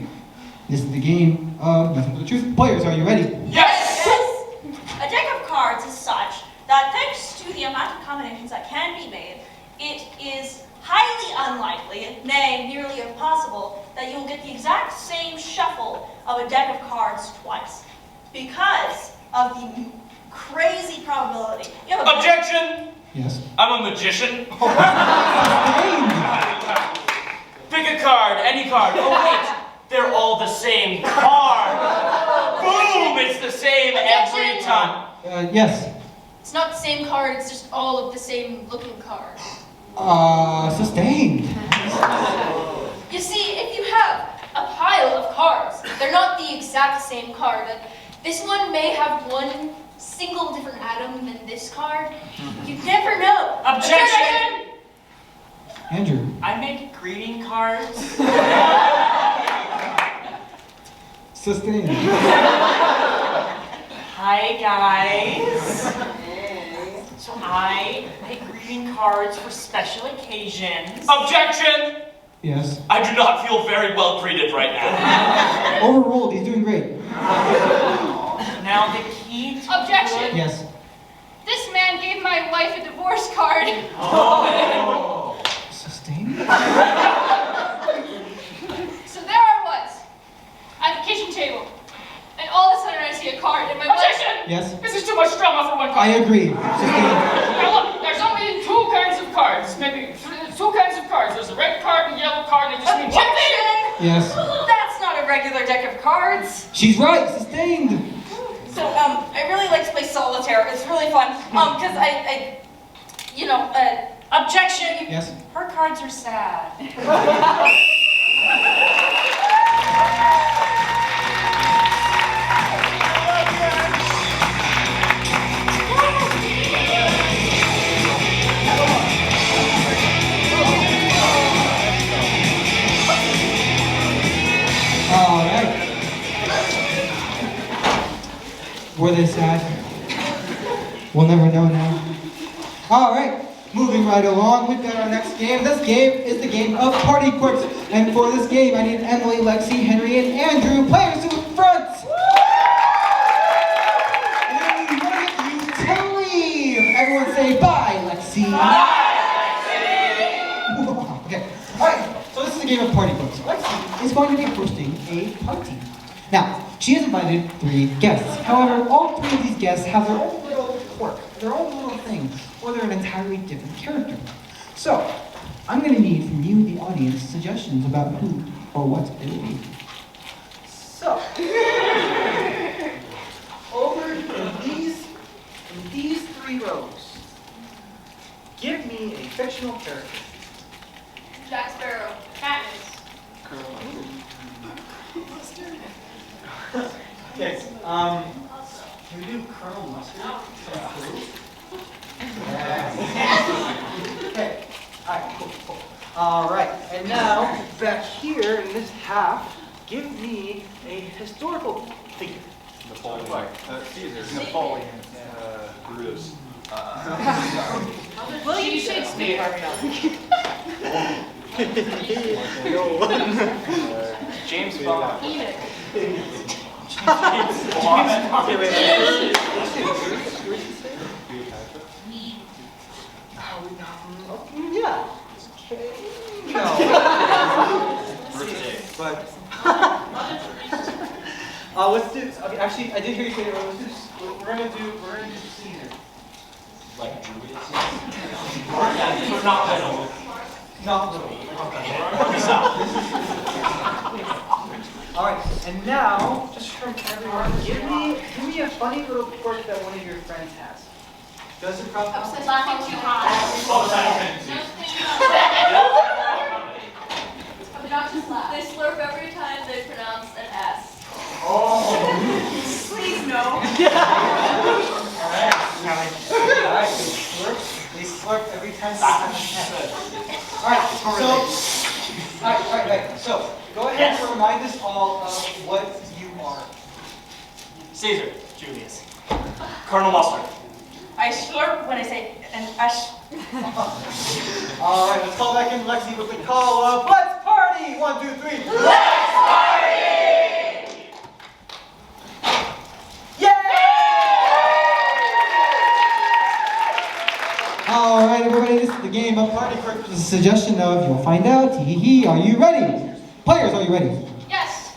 This is the game of nothing but the truth. Players, are you ready? Yes! A deck of cards is such that thanks to the amount of combinations that can be made, it is highly unlikely, nay, nearly impossible, that you'll get the exact same shuffle of a deck of cards twice. Because of the crazy probability. You have a Objection! Yes. I'm a magician. Sustained. Pick a card, any card. Oh wait, they're all the same card. Boom! It's the same every time. Yes. It's not the same card, it's just all of the same looking card. Sustained. You see, if you have a pile of cards, they're not the exact same card. This one may have one single different atom than this card. You never know. Objection! Andrew. I make greeting cards. Sustained. Hi, guys. So I make greeting cards for special occasions. Objection! Yes. I do not feel very well greeted right now. Overruled. He's doing great. Now the key to Objection! Yes. This man gave my wife a divorce card. Sustained. So there I was, at the kitchen table, and all of a sudden I see a card in my Objection! Yes. This is too much drama for one I card. agree. Sustained. Now look, there's only two kinds of cards. Maybe two kinds of cards. There's a red card and a yellow card, and they just mean one thing. Yes. That's not a regular deck of cards. She's right. Sustained. So, I really like to play solitaire. It's really fun. Because Objection! Yes. her cards are sad. All right. Were they sad? We'll never know now. All right. Moving right along, we've got our next game. This game is the game of Party Quirks. And for this game, I need Emily, Lexi, Henry, and Andrew, players to the front. And I need one of you to leave. Everyone say bye, Lexi. Okay. All right. So this is a game of Party Quirks. Lexi is going to be hosting a party. Now, she has invited 3 guests. However, all 3 of these guests have their own little quirk, their own little thing, or they're an entirely different character. So, I'm going to need from you, the audience, suggestions about who or what it will be. So, over in these 3 rows, give me a fictional character. Jack Sparrow. Katniss. Okay, can we do Colonel Mustard? Okay, alright, cool. Alright, and now, back here in this half, give me a historical figure. Napoleon. Caesar. Napoleon. Brutus. William Shakespeare. James Bond. Enoch. Yeah. No. But let's do. Okay, actually, I did hear you say that. Let's do. We're gonna do Caesar. Like Julius? Not little. All right, and now, just from everyone, give me a funny little quirk that one of your friends has. Does it probably? Laughing too hard. Obnoxious laugh. They slurp every time they pronounce an S. Please no. All right, they slurp every time Alright, so go ahead and remind us all of what you are. Caesar. Julius. Colonel Mustard. I slurp when I say an ash. Alright, let's call back in Lexi with the call of Let's Party! 1, 2, 3. Let's party! Alright, everybody, this is the game of Party Crunch with a suggestion of you'll find out. Tee-hee-hee, are you ready? Players, are you ready? Yes.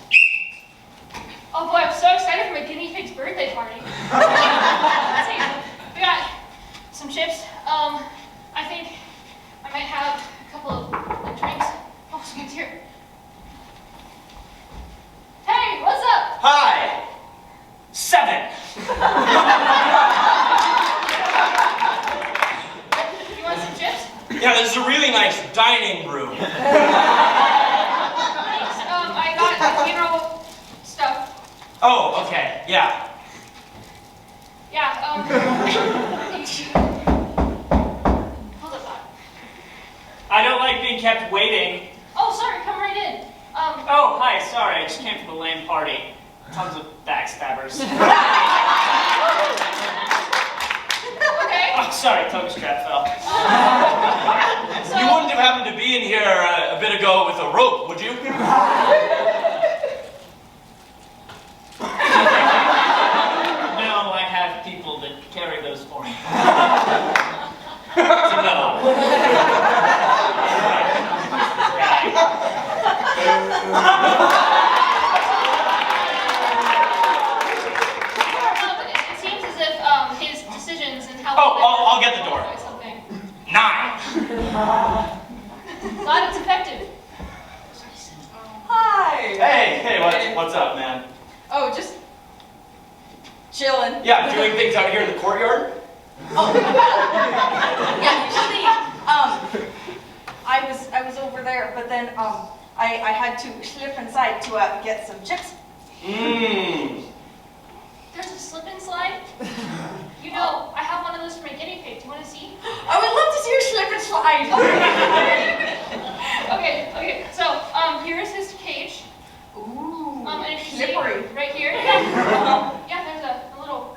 Oh boy, I'm so excited for my guinea pig's birthday party. Let's see. We got some chips. I think I might have a couple of drinks. Oh, someone's here. Hey, what's up? Hi. 7. You want some chips? Yeah, this is a really nice dining room. Thanks. I got the funeral stuff. Oh, okay, yeah. Yeah, hold up. I don't like being kept waiting. Oh, sorry, come right in. Oh, hi, sorry, I just came from a lame party. Tons of backstabbers. Okay. Oh, sorry, tongue strap fell. So, You wouldn't have happened to be in here a bit ago with a rope, would you? No, I have people that carry those for me. So no. it seems as if his decisions and how. Oh, I'll get the door. Something. 9. Glad it's effective. Hi. Hey, what's up, man? Oh, just chilling. Yeah, doing things out here in the courtyard? Yeah, usually, I was over there, but then, I had to slip inside to, get some chips. Mmm. There's a slip and slide. You know, I have one of those for my guinea pig. Do you want to see? I would love to see your slip and slide. Okay. So, here's his cage. Ooh, And if you see slippery. right here. Yeah, there's a little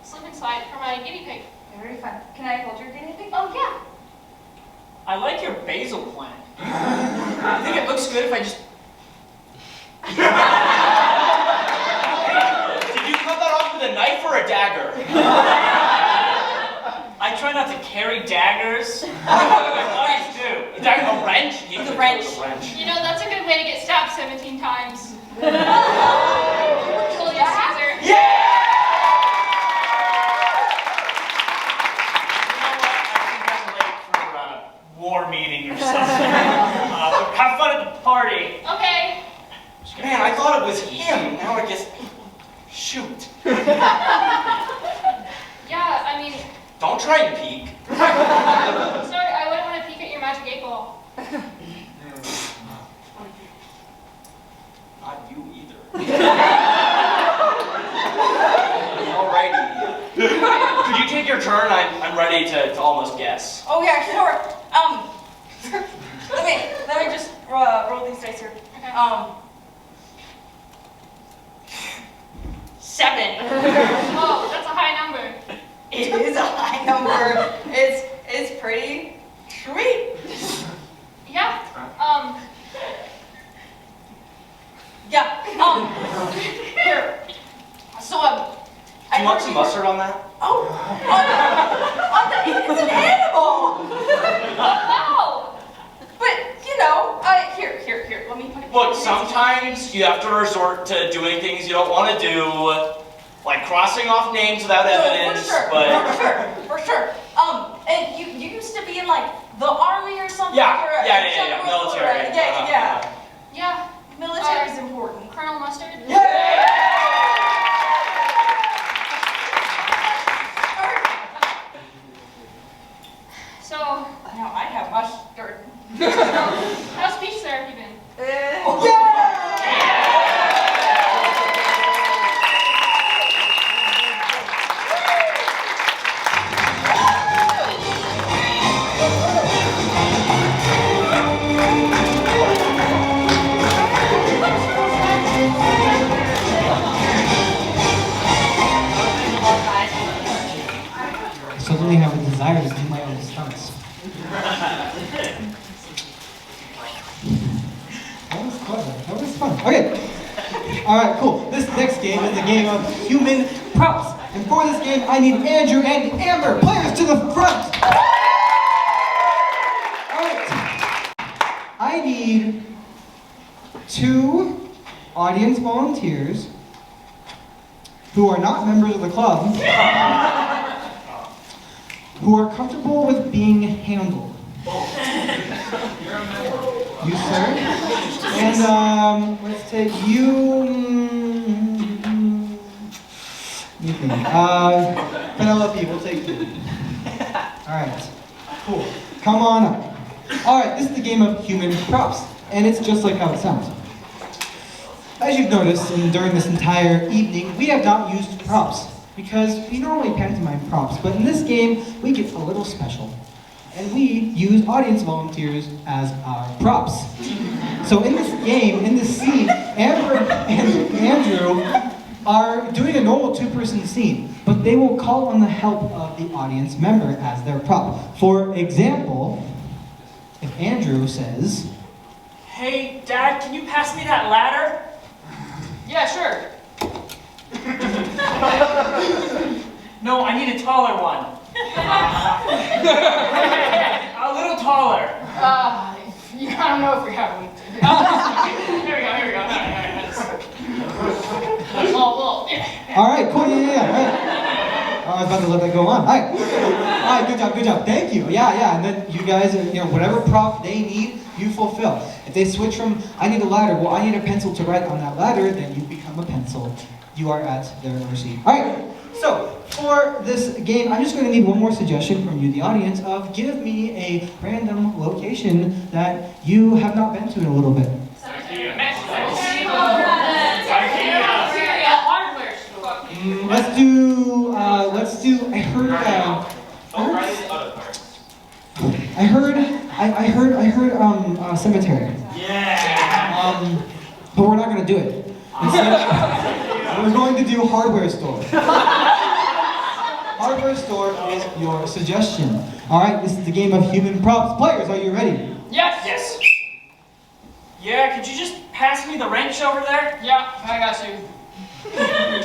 slip and slide for my guinea pig. Very fun. Can I hold your guinea pig? Oh yeah. I like your basil plant. I think it looks good if I just... Did you cut that off with a knife or a dagger? I try not to carry daggers. Please do. A dagger, a wrench? The wrench. A wrench. You know, that's a good way to get stabbed 17 times. Julius Caesar. Yeah! War meeting or something. Have fun at the party. Okay. Man, I thought it was him. Now I guess... Shoot. Yeah, I mean, Don't try and peek. sorry, I wouldn't want to peek at your magic 8-ball. Not you either. Alrighty. Could you take your turn? I'm ready to almost guess. Oh yeah, sure. Let me just roll these dice here. Okay. 7. Oh, that's a high number. It is a high number. It's pretty sweet. Yeah. Yeah. Here. So Do you want some mustard on that? Oh, it's an animal. Wow. But you know, here. Let me put it. Look, sometimes you have to resort to doing things you don't want to do, like crossing off names without evidence. For sure. And you used to be in like the army or something. Yeah, or a yeah, general, military. or a- yeah. Yeah. Military is important. Colonel Mustard. So, Now I have mustard. how's speech therapy been? desire to do my own stunts. That was clever. That was fun. Okay. All right, cool. This next game is the game of human props. And for this game, I need Andrew and Amber, players to the front. All right. I need 2 audience volunteers who are not members of the club, who are comfortable with being handled. You, sir? And let's take you. Penelope, we'll take you. All right, cool. Come on up. All right, this is the game of human props, and it's just like how it sounds. As you've noticed, and during this entire evening, we have not used props because we normally pantomime props, but in this game, we get a little special. And we use audience volunteers as our props. So in this game, in this scene, Amber and Andrew are doing a normal 2-person scene, but they will call on the help of the audience member as their prop. For example, if Andrew says, Hey, Dad, can you pass me that ladder? Yeah, sure. No, I need a taller one. A little taller. Yeah, I don't know if we have one. Here we go. Well, yeah. all right, cool, yeah. Right. I was about to let that go on. All right, good job. Thank you. Yeah. And then you guys, whatever prop they need, you fulfill. If they switch from, I need a ladder, well, I need a pencil to write on that ladder, then you become a pencil. You are at their mercy. All right, so for this game, I'm just going to need one more suggestion from you, the audience, of give me a random location that you have not been to in a little bit. Let's do, I heard cemetery. Yeah. But we're not going to do it. Instead, we're going to do hardware store. Hardware store is your suggestion. All right, this is the game of human props. Players, are you ready? Yes. Yeah, could you just pass me the wrench over there? Yeah, I got you.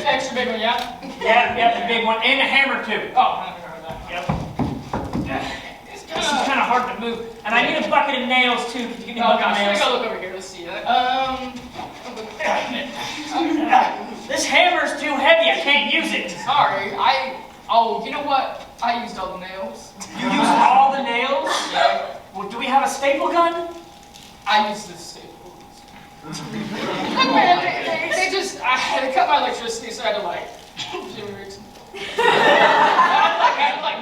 Extra big one, yeah? Yep, the big one, and a hammer too. Oh, I never heard that. Yep. This is kind of hard to move, and I need a bucket of nails too. Could you give me a bucket of Gosh, nails? I gotta look over here. Let's see. This hammer's too heavy. I can't use it. Sorry, you know what? I used all the nails. You used all the nails? Yeah. Well, do we have a staple gun? I used the staples. They just, I had to cut my electricity, so I had to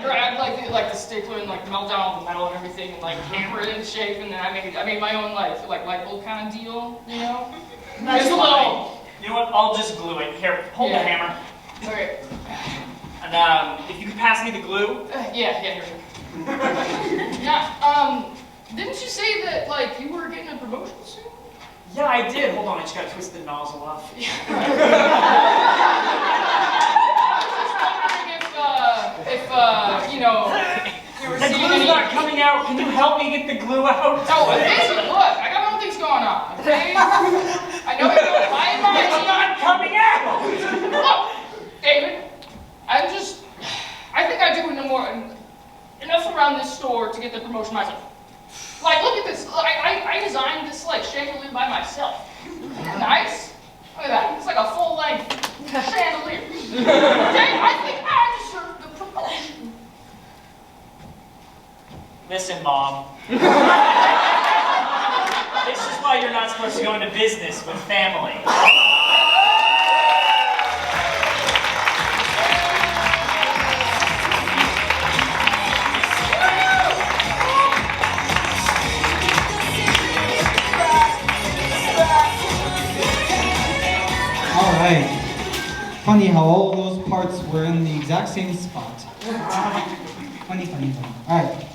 grab the stapler and melt down all the metal and everything and hammer it into shape, and then I made my own light bulb kind of deal, you know? That's Just a fine. little. You know what? I'll just glue it. Here, hold the hammer. Okay. And if you could pass me the glue. Yeah, here. Didn't you say that you were getting a promotion soon? Yeah, I did. Hold on, I just gotta twist the nozzle off. I was just wondering if you were The seeing glue's any... not coming out. Can you help me get the glue out? Oh, listen, look, I got my own things going on, okay? I know you don't mind my... It's not coming out! Look, David, I think I do enough around this store to get the promotion myself. Look at this. I designed this chandelier by myself. Nice. Look at that. It's like a full-length chandelier. Okay, I think I deserve the promotion. Listen, Mom. This is why you're not supposed to go into business with family. Alright. Funny how all those parts were in the exact same spot. Funny. Alright.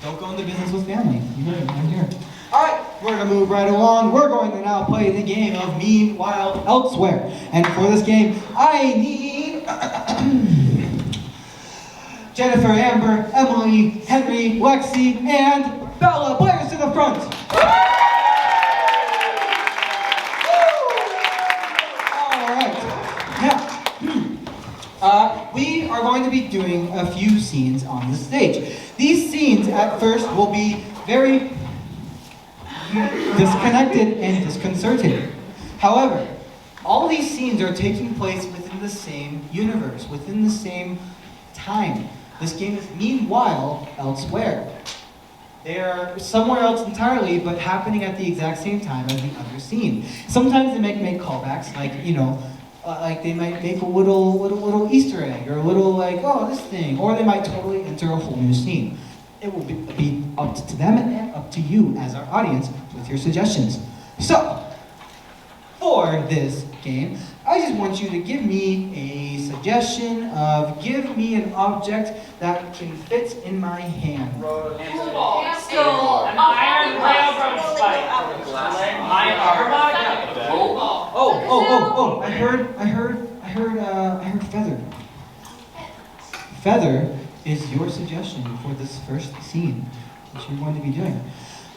Don't go into business with family. You heard it right here. Alright, we're gonna move right along. We're going to now play the game of Meanwhile Elsewhere. And for this game, I need Jennifer, Amber, Emily, Henry, Lexi, and Bella. Players to the front. All right. Now, we are going to be doing a few scenes on the stage. These scenes at first will be very disconnected and disconcerting. However, all these scenes are taking place within the same universe, within the same time. This game is meanwhile elsewhere. They are somewhere else entirely, but happening at the exact same time as the other scene. Sometimes they make callbacks, like, you know, like they might make a little Easter egg, or a little like, oh, this thing, or they might totally enter a whole new scene. It will be up to them and up to you as our audience with your suggestions. So, for this game, I just want you to give me a suggestion of, give me an object that can fit in my hand. An iron railroad spike. My arm. Oh, I heard feather. Feather is your suggestion for this first scene that you're going to be doing.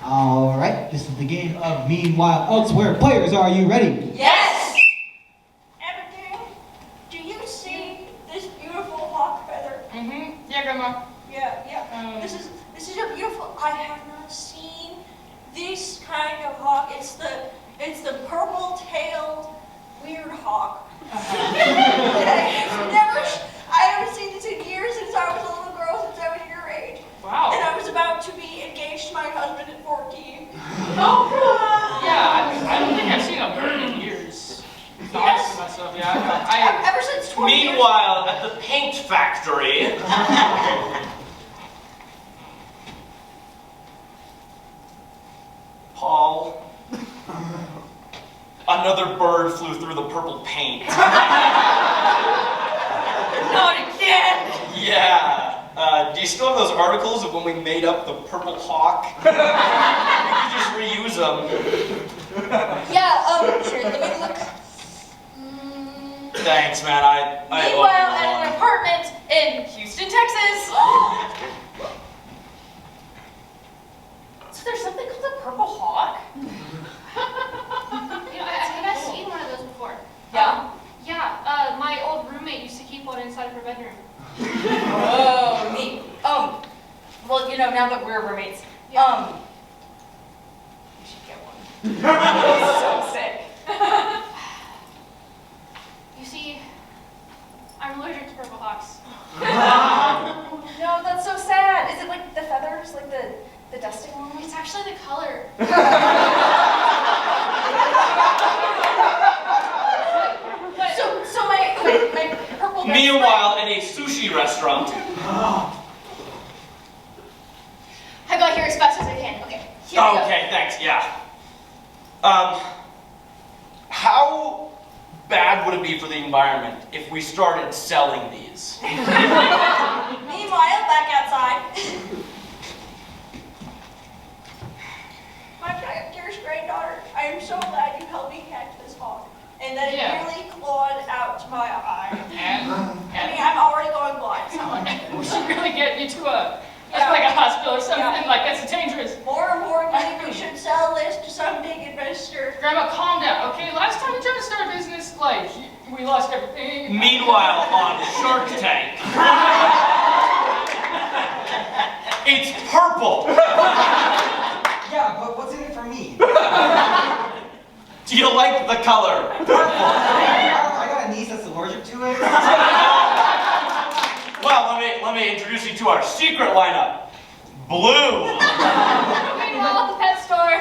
All right, this is the game of Meanwhile Elsewhere. Players, are you ready? Yes! Abigail, do you see this beautiful hawk feather? Mm-hmm. Yeah, Grandma. Yeah. This is a beautiful. I have not seen this kind of hawk. It's the purple-tailed weird hawk. I haven't seen this in years, since I was a little girl, since I was your age. Wow. And I was about to be engaged to my husband at 14. Oh, yeah. I don't think I've seen a bird in years. Yes. Myself, yeah. Ever since 20 years. Meanwhile, at the paint factory, Paul, another bird flew through the purple paint. Not again. Yeah. Do you still have those articles of when we made up the purple hawk? You could just reuse them. Yeah, here, let me look. Thanks, man. I Meanwhile, at an apartment in Houston, Texas. So there's something called a purple hawk? You know, I think I've seen one of those before. Yeah. My old roommate used to keep one inside of her bedroom. Oh, neat. Well, you know, now that we're roommates, you should get one. It's so sick. You see, I'm allergic to purple hawks. No, that's so sad. Is it like the feathers, like the dusting on them? It's actually the color. So my purple. Meanwhile, at a sushi restaurant. I got here as fast as I can. Okay. Here we go. Okay, thanks. Yeah. How bad would it be for the environment if we started selling these? Meanwhile, back outside. My dearest granddaughter, I am so glad you helped me catch this hawk. And that it really clawed out to my eye. I'm already going blind. So. We should really get you to like a hospital or something like that's dangerous. More importantly, we should sell this to some big investor. Grandma, calm down, okay? Last time we tried to start a business, like, we lost everything. Meanwhile, on Shark Tank, it's purple. Yeah, but what's in it for me? Do you like the color purple? I got a niece that's allergic to it. Well, let me introduce you to our secret lineup. Blue. Meanwhile, at the pet store.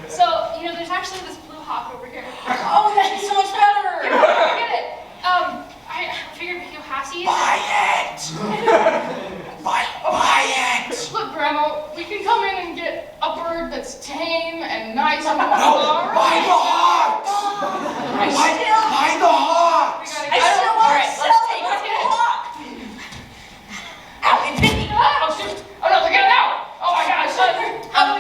So, you know, there's actually this blue hawk over here. Oh, that'd be so much better. Get it? I figured we could pass you. Buy it. Buy it. Look, Grandma, we can come in and get a bird that's tame and nice and No, buy the hawks. Buy the hawks. I still want to sell it. Let's get it. Ow, it's Vicky. Oh, shoot. Oh, no, look at it now. Oh, my gosh.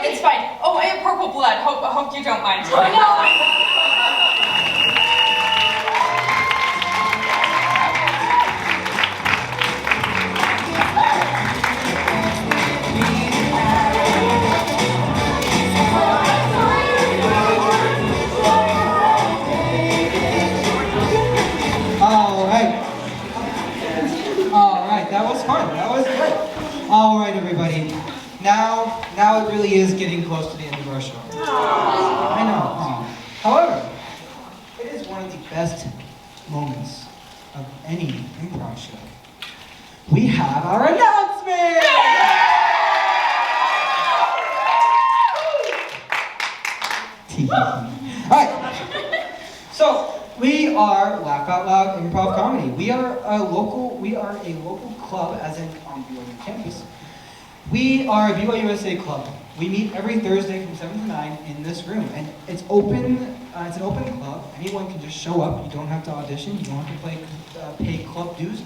It's fine. Oh, I have purple blood. I hope you don't mind. No. now it really is getting close to the end of our show. I know. However, it is one of the best moments of any improv show. We have our announcement! Alright, so we are Laugh Out Loud Improv Comedy. We are a local club, as in on BYU campus. We are a BYUSA club. We meet every Thursday from 7 to 9 in this room, and it's open. It's an open club. Anyone can just show up. You don't have to audition. You don't have to pay club dues.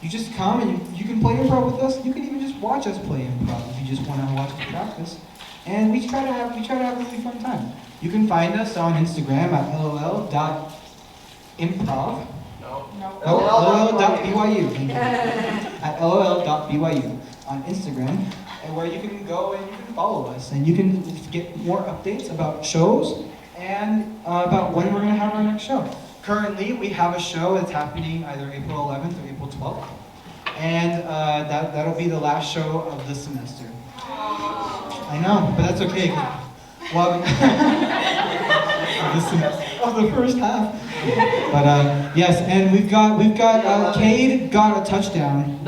You just come and you can play improv with us. You can even just watch us play improv if you just want to watch us practice. And we try to have a really fun time. You can find us on Instagram at lol.improv. lol.byu. At lol.byu on Instagram, and where you can go and you can follow us, and you can get more updates about shows and about when we're going to have our next show. Currently, we have a show that's happening either April 11th or April 12th, and that'll be the last show of the semester. I know, but that's okay. Well, of the first half. But yes, and we've got Cade got a touchdown.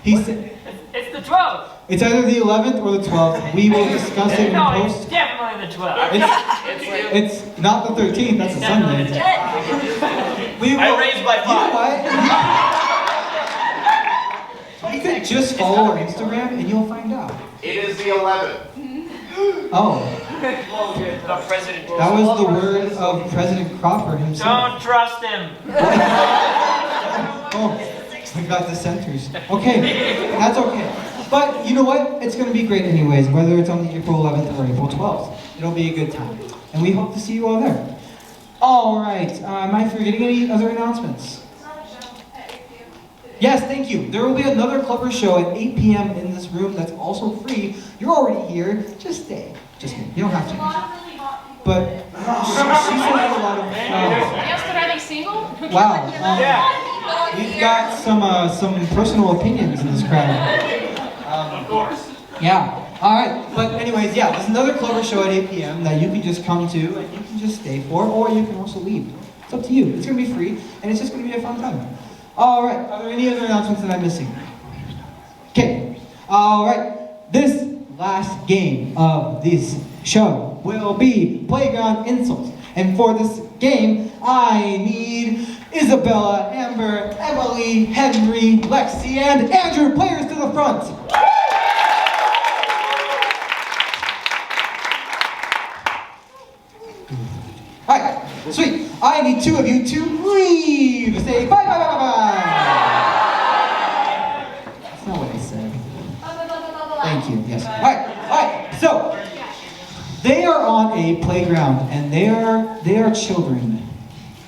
He said It's the 12th. it's either the 11th or the 12th. We will discuss it in No, post. it's definitely the 12th. It's not the 13th. That's a Sunday. I raised by 5. You could just follow our Instagram and you'll find out. It is the 11th. Oh, The president. that was the word of President Crawford himself. Don't trust him. Oh, we got the centers. Okay, that's okay. But you know what? It's going to be great anyways, whether it's on the April 11th or April 12th. It'll be a good time. And we hope to see you all there. All right. Am I forgetting any other announcements? Yes, thank you. There will be another Clubber show at 8 p.m. in this room that's also free. You're already here. Just stay. Just stay. You don't have to. But she said a lot of... Yes, but are they single? Wow. We've got some personal opinions in this crowd. Of course. Yeah. All right. But anyways, yeah, there's another Clubber show at 8 p.m. that you can just come to and you can just stay for, or you can also leave. It's up to you. It's going to be free, and it's just going to be a fun time. All right. Are there any other announcements that I'm missing? Okay. All right. This last game of this show will be Playground Insults. And for this game, I need Isabella, Amber, Emily, Henry, Lexi, and Andrew, players to the front. All right, sweet. I need two of you to leave. Say bye, bye, bye, bye, bye. That's not what I said. Thank you. Yes. All right. So they are on a playground, and they are children.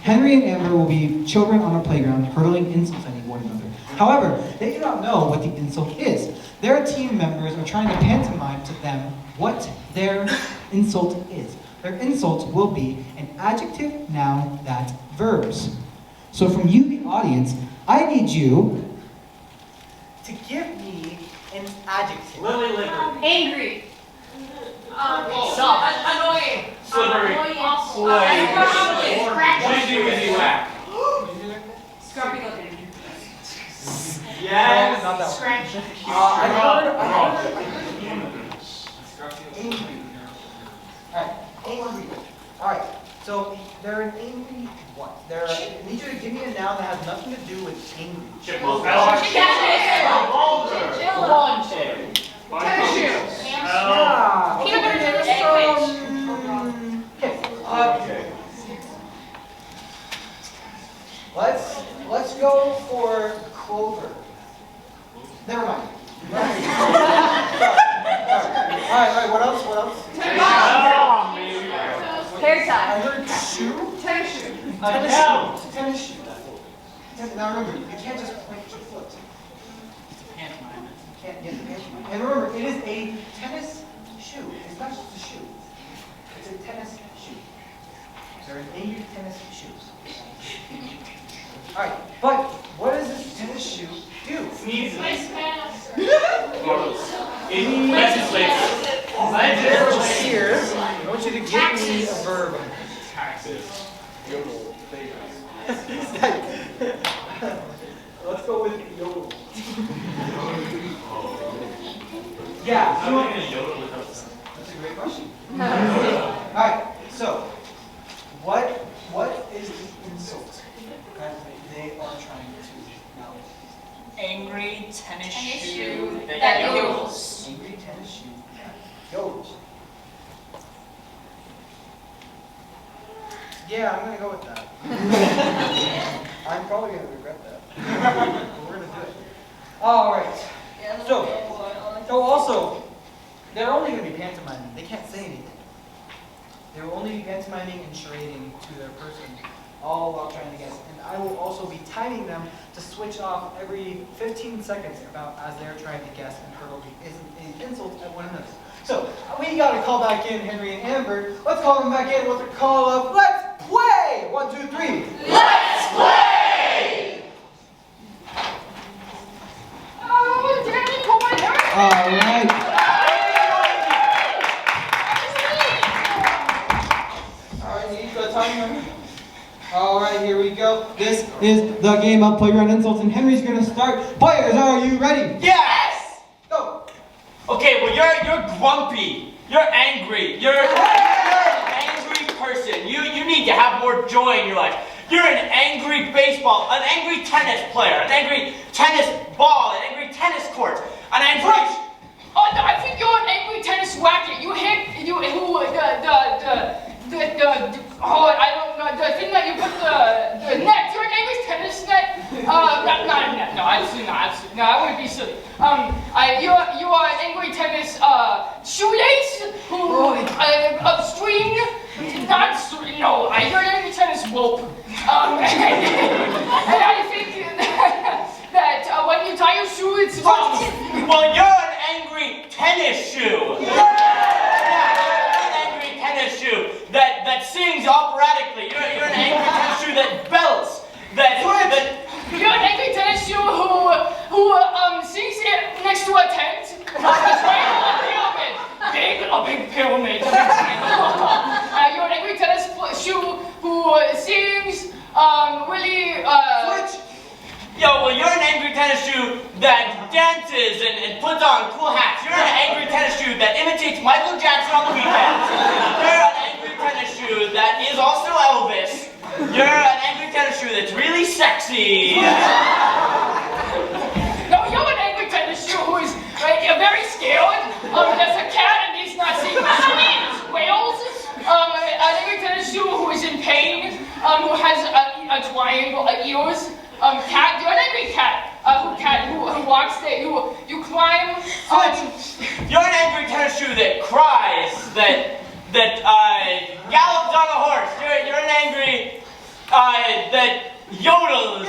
Henry and Amber will be children on a playground hurling insults at one another. However, they do not know what the insult is. Their team members are trying to pantomime to them what their insult is. Their insults will be an adjective, noun, that, verbs. So from you, the audience, I need you to give me an adjective. Lily liver. Angry. Soft. Annoying. Slippery. Wizzy wizzy whack. Scruffy looking. Yes. Not that one. Scratch. I heard angry. Alright, angry. Alright, so they're an angry what? I need you to give me a noun that has nothing to do with angry. Chipmunk. Tennis shoe. Yeah. Peanut butter jelly Okay. Let's go for Clover. Never mind. Alright, what else? Hair I tie. heard shoe. Tennis shoe. Tennis shoe. Now remember, you can't just point your foot. Can't get the pantomime. And remember, it is a tennis shoe. It's not just a shoe. It's a tennis shoe. They're an angry tennis shoes. Alright, but what does this tennis shoe do? Sneezes. Nice mask. Oh, Legislature. Here, I want you to give me a verb. Taxes. Yodel. Let's go with yodel. Yeah. How are you going to yodel without That's a great question. Alright, so what is the insult that they are trying to know? Angry tennis Tennis shoe shoe that that yodels. Angry tennis shoe that yodels. Yeah, I'm gonna go with that. I'm probably gonna regret that. But we're gonna do it. Alright. So also, they're only going to be pantomiming. They can't say anything. They will only be pantomiming and charading to their person, all while trying to guess. And I will also be timing them to switch off every 15 seconds as they're trying to guess and hurl the insults at one another. So we got to call back in Henry and Amber. Let's call them back in with a call of "Let's play!" 1, 2, 3. Let's play! Oh, Danny, pull my hair. All right. All right, here we go. This is the game of Playground Insults, and Henry's going to start. Players, are you ready? Yes! Go. Okay, well you're grumpy. You're angry. You're an angry person. You need to have more joy in your life. You're an angry baseball, an angry tennis player, an angry tennis ball, an angry tennis court, an angry. Oh, no, I think you're an angry tennis racket. You hit I don't know, the thing that you put the net. You're an angry tennis net. Not a net. No, absolutely not. No, I wouldn't be silly. You are an angry tennis shoelace who string. Not string. No, you're an angry tennis rope. And I think that when you tie your shoe, it's wrong. Well, you're an angry tennis shoe. You're an angry tennis shoe that sings operatically. You're an angry tennis shoe that belts. You're an angry tennis shoe who sings it next to a tent. It's right on a pyramid. A big pyramid. You're an angry tennis shoe who sings really. Switch. Yo, well, you're an angry tennis shoe that dances and puts on cool hats. You're an angry tennis shoe that imitates Michael Jackson on the weekends. You're an angry tennis shoe that is also Elvis. You're an angry tennis shoe that's really sexy. No, you're an angry tennis shoe who is very scared. There's a cat and he's not seeing whales. An angry tennis shoe who is in pain, who has a triangle ears. Cat, you're an angry cat. Who walks there. You climb. You're an angry tennis shoe that cries, that gallops on a horse. You're an angry that yodels.